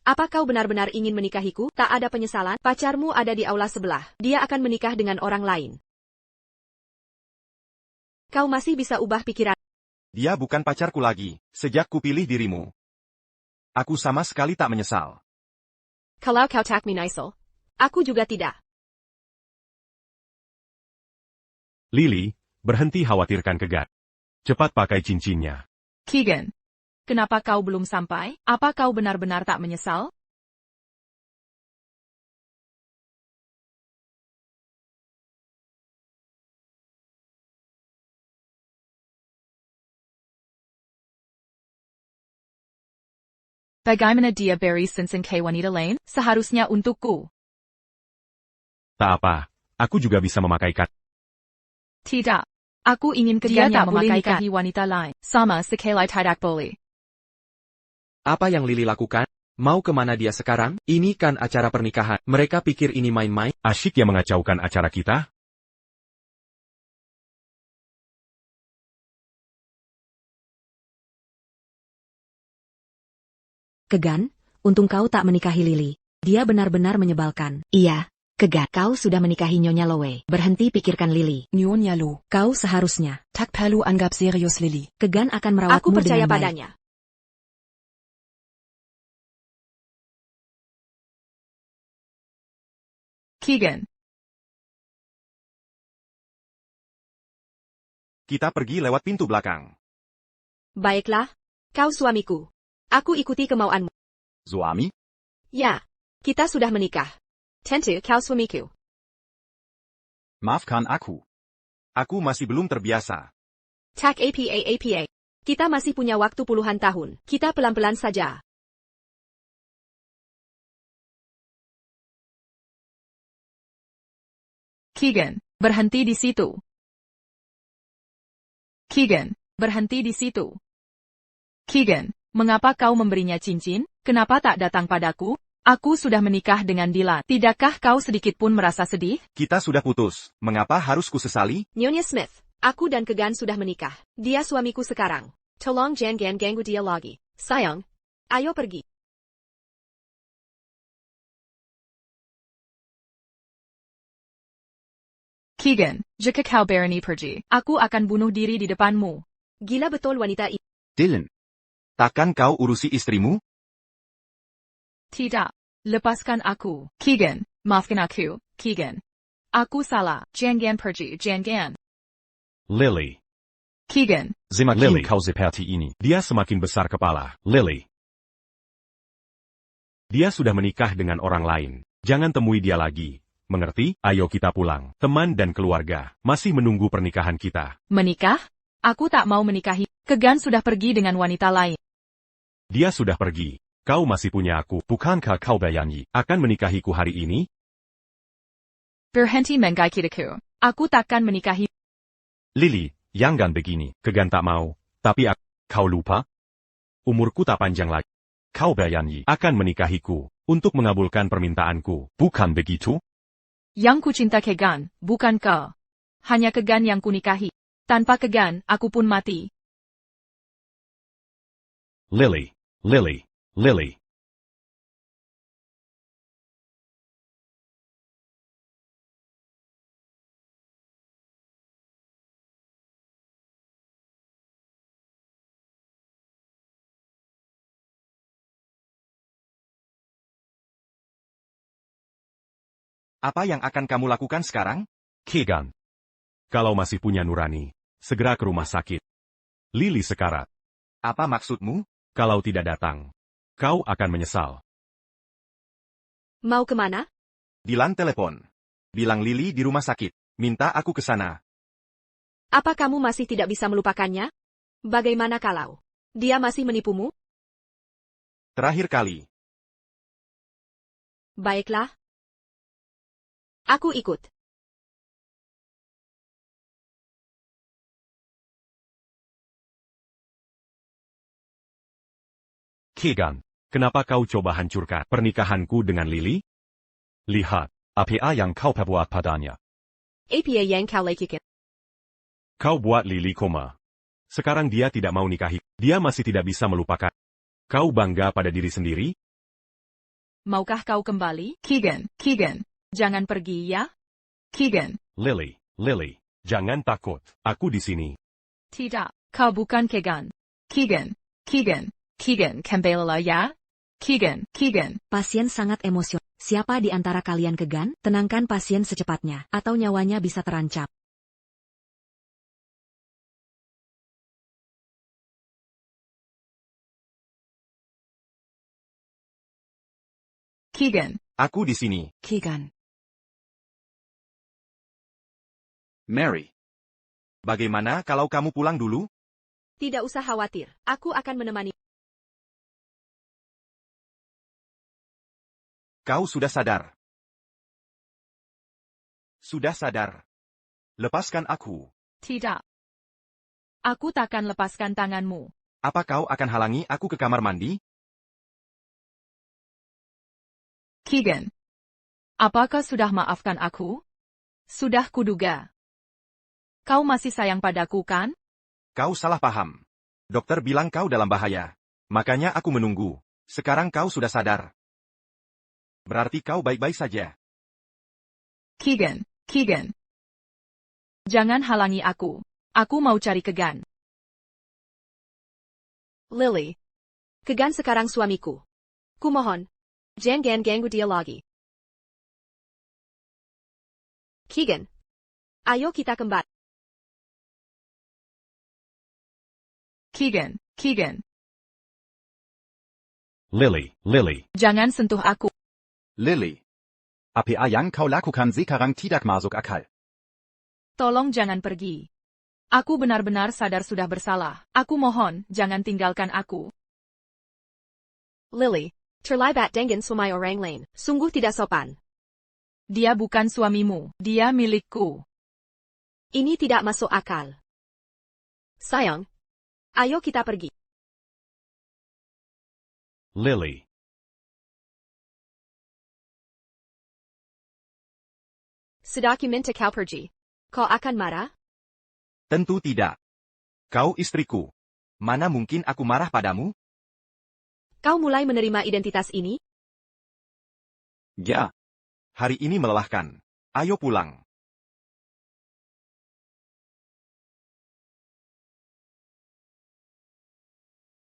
Apa kau benar-benar ingin menikahiku? Tak ada penyesalan, pacarmu ada di aula sebelah. Dia akan menikah dengan orang lain. Kau masih bisa ubah pikiran. Dia bukan pacarku lagi, sejak kupilih dirimu. Aku sama sekali tak menyesal. Kalau kau tak menyesal, aku juga tidak. Lily, berhenti khawatirkan Kegan. Cepat pakai cincinnya. Keegan. Kenapa kau belum sampai? Apa kau benar-benar tak menyesal? Bagaimana dia beri cincin ke wanita lain? Seharusnya untukku. Tak apa, aku juga bisa memakaikan. Tidak. Aku ingin Kegan yang memakaikan wanita lain. Sama sekali tidak boleh. Apa yang Lily lakukan? Mau kemana dia sekarang? Ini kan acara pernikahan. Mereka pikir ini main-main. Asyik yang mengacaukan acara kita? Kegan, untung kau tak menikahi Lily. Dia benar-benar menyebalkan. Iya, Kegan, kau sudah menikahi Nyonya Lowe. Berhenti pikirkan Lily. Nyonya Lo. Kau seharusnya. Tak perlu anggap serius Lily. Kegan akan merawatmu Aku percaya dengan baik. padanya. Keegan. Kita pergi lewat pintu belakang. Baiklah, kau suamiku. Aku ikuti kemauanmu. Suami? Ya, kita sudah menikah. Tentu kau suamiku. Maafkan aku. Aku masih belum terbiasa. Tak apa. Kita masih punya waktu puluhan tahun. Kita pelan-pelan saja. Keegan, berhenti di situ. Keegan, berhenti di situ. Keegan, mengapa kau memberinya cincin? Kenapa tak datang padaku? Aku sudah menikah dengan Dylan. Tidakkah kau sedikit pun merasa sedih? Kita sudah putus. Mengapa harus kusesali? Nyonya Smith, aku dan Kegan sudah menikah. Dia suamiku sekarang. Tolong jangan ganggu dia lagi. Sayang, ayo pergi. Keegan, jika kau berani pergi, aku akan bunuh diri di depanmu. Gila betul wanita ini. Dylan. Takkan kau urusi istrimu? Tidak. Lepaskan aku. Keegan, maafkan aku, Keegan. Aku salah. Jangan pergi, jangan. Lily. Keegan, Semakin Lily. kau seperti ini, dia semakin besar kepala. Lily. Dia sudah menikah dengan orang lain. Jangan temui dia lagi. Mengerti? Ayo kita pulang. Teman dan keluarga masih menunggu pernikahan kita. menikah? Aku tak mau menikahi. Kegan sudah pergi dengan wanita lain. Dia sudah pergi. Kau masih punya aku. Bukankah kau berjanji akan menikahiku hari ini? Berhenti menggigitku. Aku takkan menikahi. Lily, jangan begini. Kegan tak mau. Tapi kau lupa? Umurku tak panjang lagi. Kau berjanji akan menikahiku untuk mengabulkan permintaanku. Bukan begitu? Yang ku cinta Kegan, bukan kau. Hanya Kegan yang ku nikahi. Tanpa Kegan, aku pun mati. Lily, Lily, Lily. Apa yang akan kamu lakukan sekarang? Kegan. Kalau masih punya nurani, segera ke rumah sakit. Lily sekarat. Apa maksudmu? Kalau tidak datang, kau akan menyesal. Mau kemana? Dylan telepon. Bilang Lily di rumah sakit. Minta aku ke sana. Apa kamu masih tidak bisa melupakannya? Bagaimana kalau dia masih menipumu? Terakhir kali. Baiklah. Aku ikut. Kegan, kenapa kau coba hancurkan pernikahanku dengan Lily? Lihat, apa yang kau perbuat padanya. Apa yang kau lakukan? Kau buat Lily koma. Sekarang dia tidak mau nikahi. Dia masih tidak bisa melupakan. Kau bangga pada diri sendiri? Maukah kau kembali? Keegan, Keegan. Jangan pergi ya. Keegan. Lily, Lily. Jangan takut. Aku di sini. Tidak, kau bukan Kegan. Keegan, Keegan, Keegan kembalilah ya. Keegan, Keegan. Pasien sangat emosional. Siapa di antara kalian Kegan? Tenangkan pasien secepatnya, atau nyawanya bisa terancam. Keegan. Aku di sini. Keegan. Mary. Bagaimana kalau kamu pulang dulu? Tidak usah khawatir. Aku akan menemani. Kau sudah sadar. Sudah sadar. Lepaskan aku. Tidak. Aku takkan lepaskan tanganmu. Apa kau akan halangi aku ke kamar mandi? Keegan. Apakah sudah maafkan aku? Sudah kuduga. Kau masih sayang padaku kan? Kau salah paham. Dokter bilang kau dalam bahaya. Makanya aku menunggu. Sekarang kau sudah sadar. Berarti kau baik-baik saja. Keegan, Keegan. Jangan halangi aku. Aku mau cari Kegan. Lily. Kegan sekarang suamiku. Kumohon. Jangan ganggu dia lagi. Keegan. Ayo kita kembali. Keegan, Keegan. Lily, Lily. Jangan sentuh aku. Lily. Apa yang kau lakukan sekarang tidak masuk akal. Tolong jangan pergi. Aku benar-benar sadar sudah bersalah. Aku mohon, jangan tinggalkan aku. Lily. Terlibat dengan suami orang lain. Sungguh tidak sopan. Dia bukan suamimu. Dia milikku. Ini tidak masuk akal. Sayang. Ayo kita pergi. Lily. Sedaki minta kau pergi. Kau akan marah? Tentu tidak. Kau istriku. Mana mungkin aku marah padamu? Kau mulai menerima identitas ini? Ya. Hari ini melelahkan. Ayo pulang.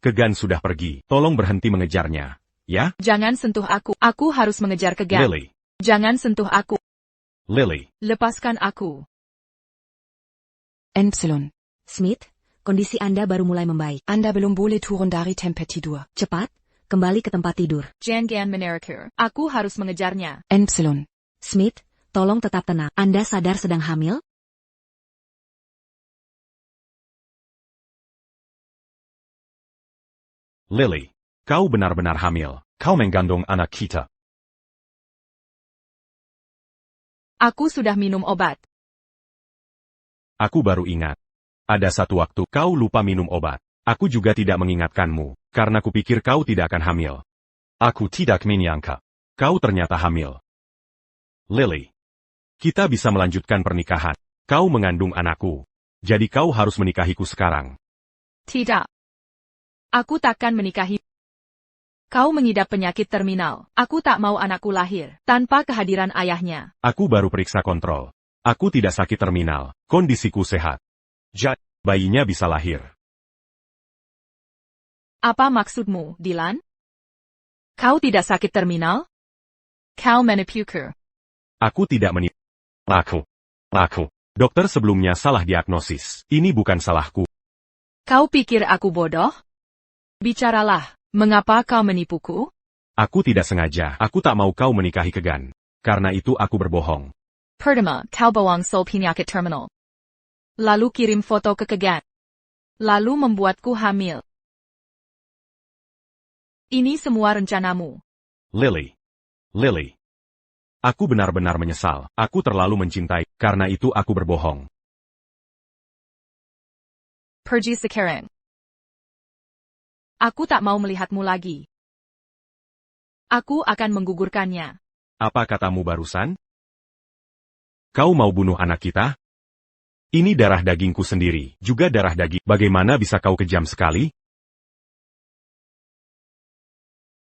Kegan sudah pergi. Tolong berhenti mengejarnya. Ya? Jangan sentuh aku. Aku harus mengejar Kegan. Lily. Jangan sentuh aku. Lily. Lepaskan aku. Y. Smith, kondisi Anda baru mulai membaik. Anda belum boleh turun dari tempat tidur. Cepat, kembali ke tempat tidur. Jangan menarik. Aku harus mengejarnya. Y. Smith, tolong tetap tenang. Anda sadar sedang hamil? Lily. Kau benar-benar hamil. Kau mengandung anak kita. Aku sudah minum obat. Aku baru ingat. Ada satu waktu kau lupa minum obat. Aku juga tidak mengingatkanmu, karena kupikir kau tidak akan hamil. Aku tidak menyangka. Kau ternyata hamil. Lily. Kita bisa melanjutkan pernikahan. Kau mengandung anakku. Jadi kau harus menikahiku sekarang. Tidak. Aku takkan menikahi. Kau mengidap penyakit terminal. Aku tak mau anakku lahir tanpa kehadiran ayahnya. Aku baru periksa kontrol. Aku tidak sakit terminal. Kondisiku sehat. Jadi, bayinya bisa lahir. Apa maksudmu, Dylan? Kau tidak sakit terminal? Kau menipuku. Aku tidak Aku. Dokter sebelumnya salah diagnosis. Ini bukan salahku. Kau pikir aku bodoh? Bicaralah. Mengapa kau menipuku? Aku tidak sengaja. Aku tak mau kau menikahi Kegan. Karena itu aku berbohong. Pertama, kau bohong soal penyakit terminal. Lalu kirim foto ke Kegan. Lalu membuatku hamil. Ini semua rencanamu. Lily. Lily. Aku benar-benar menyesal. Aku terlalu mencintai. Karena itu aku berbohong. Pergi sekarang. Aku tak mau melihatmu lagi. Aku akan menggugurkannya. Apa katamu barusan? Kau mau bunuh anak kita? Ini darah dagingku sendiri, juga darah daging. Bagaimana bisa kau kejam sekali?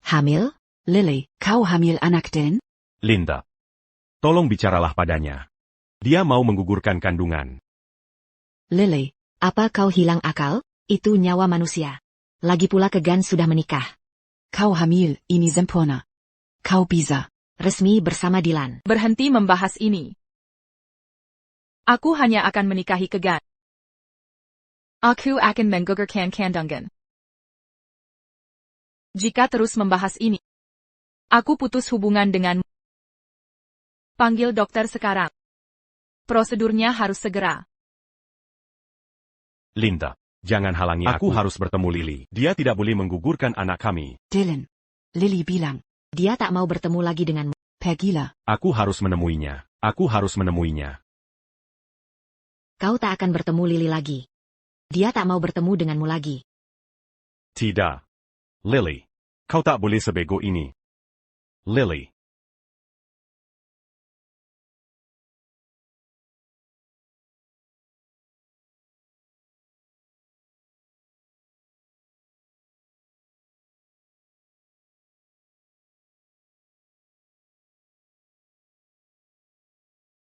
Hamil? Lily, kau hamil anak Den? Linda. Tolong bicaralah padanya. Dia mau menggugurkan kandungan. Lily, apa kau hilang akal? Itu nyawa manusia. Lagi pula Kegan sudah menikah. Kau hamil, ini sempurna. Kau bisa. Resmi bersama Dylan. Berhenti membahas ini. Aku hanya akan menikahi Kegan. Aku akan menggugurkan kandungan. Jika terus membahas ini, aku putus hubungan denganmu. Panggil dokter sekarang. Prosedurnya harus segera. Linda. Jangan halangi aku. Harus bertemu Lily. Dia tidak boleh menggugurkan anak kami. Dylan. Lily bilang. Dia tak mau bertemu lagi denganmu. Pergilah. Aku harus menemuinya. Aku harus menemuinya. Kau tak akan bertemu Lily lagi. Dia tak mau bertemu denganmu lagi. Tidak. Lily. Kau tak boleh sebego ini. Lily.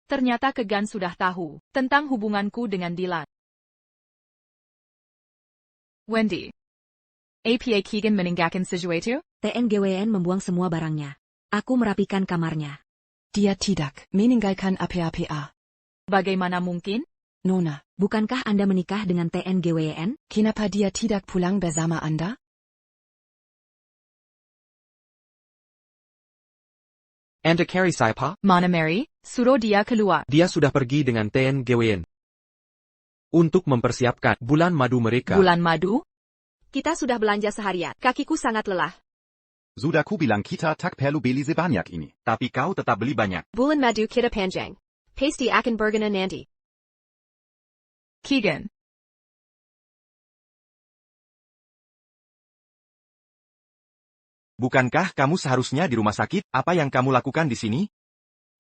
Ternyata Kegan sudah tahu tentang hubunganku dengan Dylan. Wendy. APA Kegan meninggalkan sesuatu? TNGWN membuang semua barangnya. Aku merapikan kamarnya. Dia tidak meninggalkan apa-apa. Bagaimana mungkin? Nona, Bukankah Anda menikah dengan TNGWN? kenapa dia tidak pulang bersama Anda? Anda cari siapa? Mana Mary? Suruh dia keluar. Dia sudah pergi dengan TNGWN. Untuk mempersiapkan bulan madu mereka. Bulan madu? Kita sudah belanja seharian. Kakiku sangat lelah. Sudah ku bilang kita tak perlu beli sebanyak ini. Tapi kau tetap beli banyak. Bulan madu kita panjang. Pasti akan berguna nanti. Kegan. Bukankah kamu seharusnya di rumah sakit? Apa yang kamu lakukan di sini?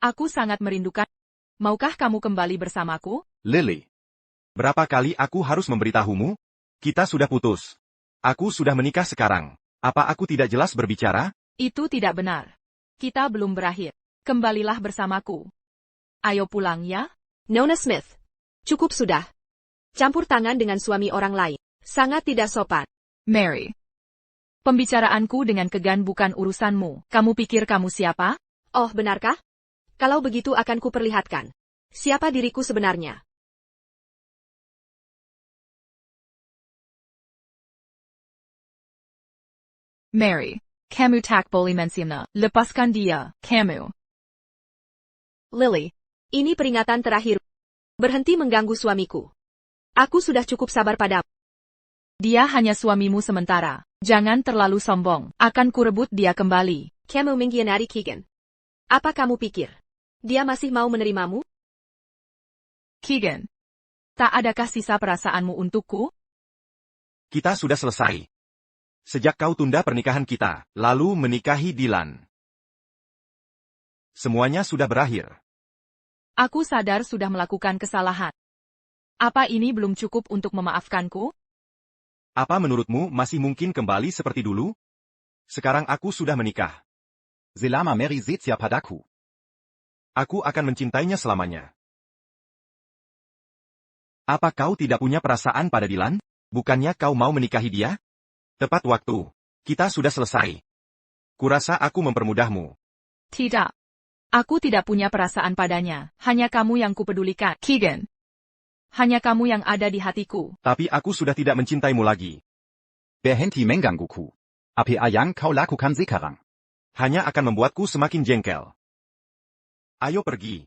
Aku sangat merindukan. Maukah kamu kembali bersamaku? Lily. Berapa kali aku harus memberitahumu? Kita sudah putus. Aku sudah menikah sekarang. Apa aku tidak jelas berbicara? Itu tidak benar. Kita belum berakhir. Kembalilah bersamaku. Ayo pulang ya. Nona Smith. Cukup sudah. Campur tangan dengan suami orang lain. Sangat tidak sopan. Mary. Pembicaraanku dengan Kegan bukan urusanmu. Kamu pikir kamu siapa? Oh, benarkah? Kalau begitu akan kuperlihatkan. Siapa diriku sebenarnya? Mary. Kamu tak boleh mensiamnya. Lepaskan dia, kamu. Lily. Ini peringatan terakhir. Berhenti mengganggu suamiku. Aku sudah cukup sabar padamu. Dia hanya suamimu sementara. Jangan terlalu sombong. Akan kurebut dia kembali. Kamu mengkhianati Kegan. Apa kamu pikir? Dia masih mau menerimamu? Kegan. Tak adakah sisa perasaanmu untukku? Kita sudah selesai. Sejak kau tunda pernikahan kita, lalu menikahi Dylan. Semuanya sudah berakhir. Aku sadar sudah melakukan kesalahan. Apa ini belum cukup untuk memaafkanku? Apa menurutmu masih mungkin kembali seperti dulu? Sekarang aku sudah menikah. Selama Mary setia padaku. Aku akan mencintainya selamanya. Apa kau tidak punya perasaan pada Dylan? Bukannya kau mau menikahi dia? Tepat waktu. Kita sudah selesai. Kurasa aku mempermudahmu. Tidak. Aku tidak punya perasaan padanya. Hanya kamu yang kupedulikan, Kegan. Hanya kamu yang ada di hatiku. Tapi aku sudah tidak mencintaimu lagi. Berhenti menggangguku. Apa yang kau lakukan sekarang? Hanya akan membuatku semakin jengkel. Ayo pergi.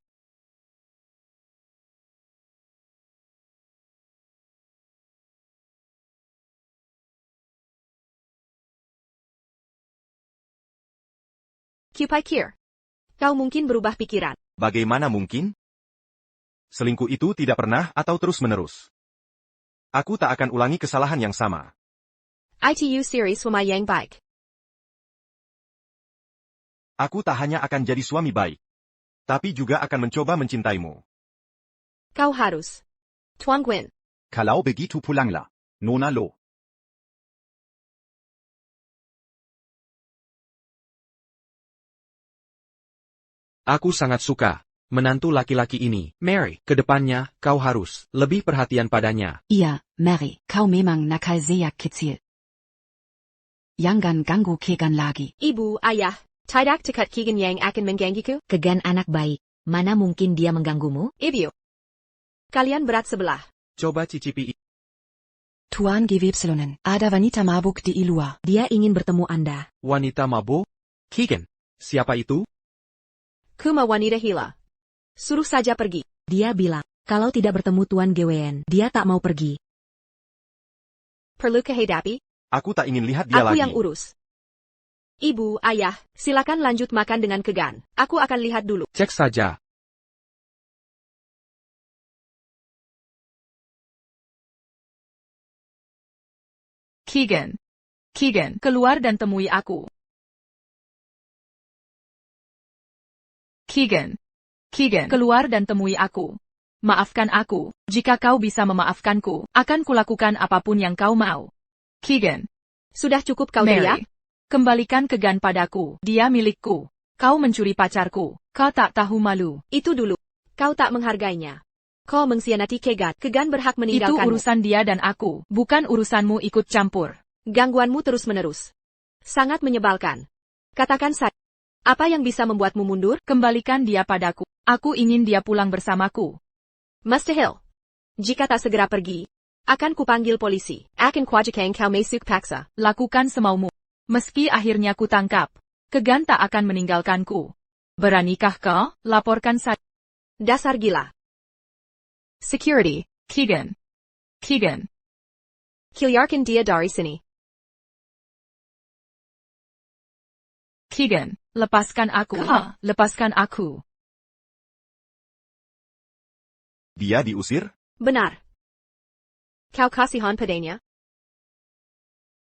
Kupikir. Kau mungkin berubah pikiran. Bagaimana mungkin? Selingkuh itu tidak pernah atau terus-menerus. Aku tak akan ulangi kesalahan yang sama. ITU series suami yang baik. Aku tak hanya akan jadi suami baik, tapi juga akan mencoba mencintaimu. Kau harus. Tuan Gwyn. Kalau begitu pulanglah. Nona Lo. Aku sangat suka menantu laki-laki ini. Mary, kedepannya kau harus lebih perhatian padanya. Iya, Mary, kau memang nakal sehr kecil. Jangan ganggu Kegan lagi. Ibu, ayah. Tidak dekat Kegan yang akan menggangguku? Kegan anak baik. Mana mungkin dia mengganggumu? Ibu. Kalian berat sebelah. Coba cicipi. Tuan Gewebselonen, ada wanita mabuk di luar. Dia ingin bertemu Anda. Wanita mabuk? Kegan, siapa itu? Kuma wanita hila. Suruh saja pergi. Dia bilang, kalau tidak bertemu Tuan GWN, dia tak mau pergi. Perlu kehadapi? Aku tak ingin lihat dia Aku lagi. yang urus. Ibu, ayah, silakan lanjut makan dengan Kegan. Aku akan lihat dulu. Cek saja. Kegan. Kegan, keluar dan temui aku. Kegan. Kegan, keluar dan temui aku. Maafkan aku. Jika kau bisa memaafkanku, akan kulakukan apapun yang kau mau. Kegan. Sudah cukup kau Mary. teriak? Kembalikan Kegan padaku. Dia milikku. Kau mencuri pacarku. Kau tak tahu malu. Itu dulu. Kau tak menghargainya. Kau mengkhianati Kegan. Kegan berhak Itu meninggalkanmu. urusan dia dan aku, bukan urusanmu ikut campur. Gangguanmu terus-menerus. Sangat menyebalkan. Katakan saja. Apa yang bisa membuatmu mundur? Kembalikan dia padaku. Aku ingin dia pulang bersamaku. Master Hill. Jika tak segera pergi, akan kupanggil polisi. Akan kuajakang kau masuk paksa. Lakukan semaumu. Meski akhirnya kutangkap, Kegan tak akan meninggalkanku. Beranikah kau? Laporkan saja. Dasar gila. Security, Kegan. Kegan. Keluarkan dia dari sini. Kegan, lepaskan aku. Lepaskan aku. Dia diusir? Benar. Kau kasihan padanya?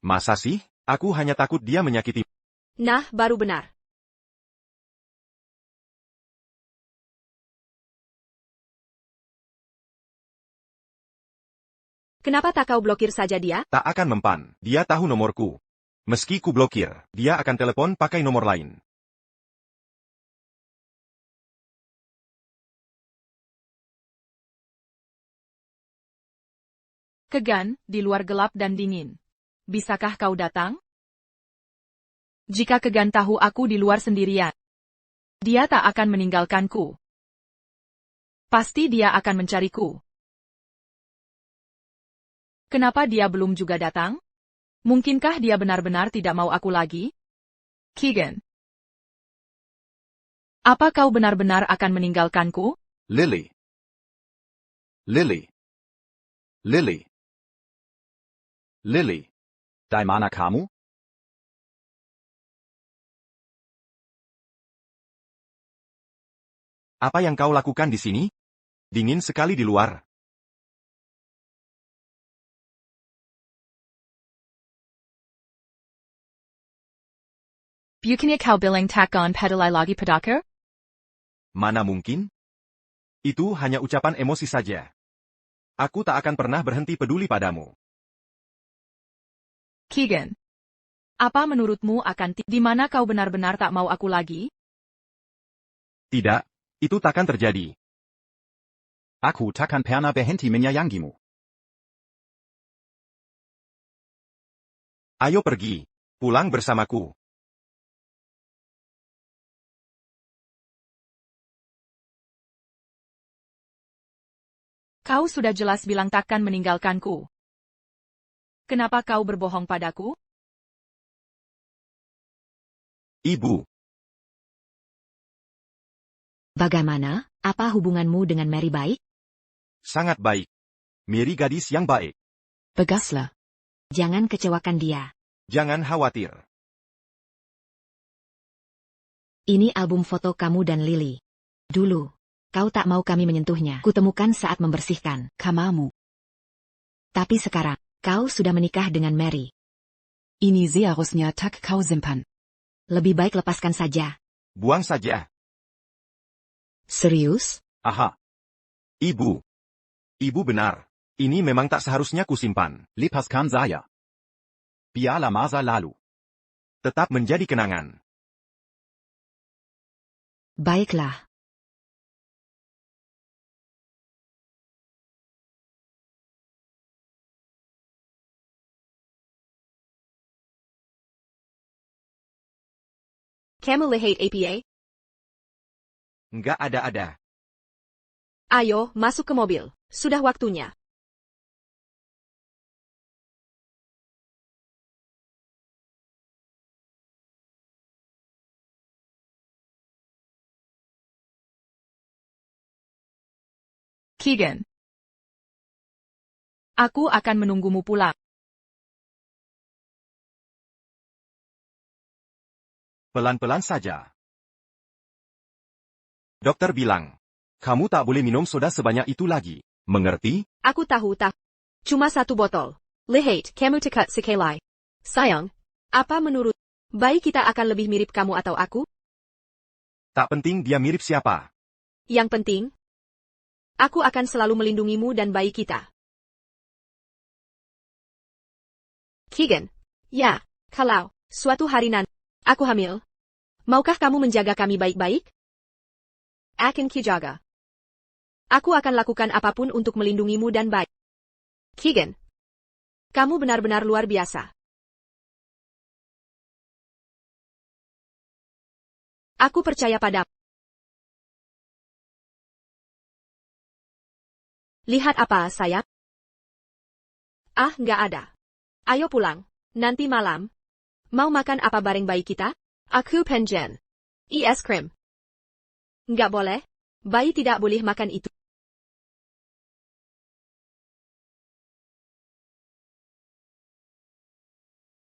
Masa sih? Aku hanya takut dia menyakiti. Nah, baru benar. Kenapa tak kau blokir saja dia? Tak akan mempan. Dia tahu nomorku. Meski ku blokir, dia akan telepon pakai nomor lain. Kegan, di luar gelap dan dingin. Bisakah kau datang? Jika Kegan tahu aku di luar sendirian, dia tak akan meninggalkanku. Pasti dia akan mencariku. Kenapa dia belum juga datang? Mungkinkah dia benar-benar tidak mau aku lagi? Kegan. Apa kau benar-benar akan meninggalkanku? Lily. Lily. Lily. Lily. Di mana kamu? Apa yang kau lakukan di sini? Dingin sekali di luar. Bukannya kau bilang takkan pedalai lagi padaku? Mana mungkin? Itu hanya ucapan emosi saja. Aku tak akan pernah berhenti peduli padamu. Kegan. Apa menurutmu akan di mana kau benar-benar tak mau aku lagi? Tidak, itu takkan terjadi. Aku takkan pernah berhenti menyayangimu. Ayo pergi. Pulang bersamaku. Kau sudah jelas bilang takkan meninggalkanku. Kenapa kau berbohong padaku? Ibu. Bagaimana? Apa hubunganmu dengan Mary baik? Sangat baik. Mary gadis yang baik. Begaslah. Jangan kecewakan dia. Jangan khawatir. Ini album foto kamu dan Lily. Dulu, kau tak mau kami menyentuhnya. Kutemukan saat membersihkan Kamamu. Tapi sekarang, kau sudah menikah dengan Mary. Ini seharusnya tak kau simpan. Lebih baik lepaskan saja. Buang saja. Serius? Aha. Ibu. Ibu benar. Ini memang tak seharusnya kusimpan. Lepaskan saya. Biarlah masa lalu. Tetap menjadi kenangan. Baiklah. Kamu lihat APA? Nggak ada-ada. Ayo, masuk ke mobil. Sudah waktunya. Kegan. Aku akan menunggumu pulang. Pelan-pelan saja. Dokter bilang, kamu tak boleh minum soda sebanyak itu lagi. Mengerti? Aku tahu. Cuma satu botol. Lihat, kamu tekat sekali. Sayang, apa menurut bayi kita akan lebih mirip kamu atau aku? Tak penting dia mirip siapa. Yang penting, aku akan selalu melindungimu dan bayi kita. Kegan. Ya, kalau suatu hari nanti aku hamil, maukah kamu menjaga kami baik-baik? Akan kujaga. Aku akan lakukan apapun untuk melindungimu dan baik. Keegan. Kamu benar-benar luar biasa. Aku percaya padamu. Lihat apa, sayang? Ah, nggak ada. Ayo pulang. Nanti malam. Mau makan apa bareng bayi kita? Aku pengen. Es krim. Nggak boleh. Bayi tidak boleh makan itu.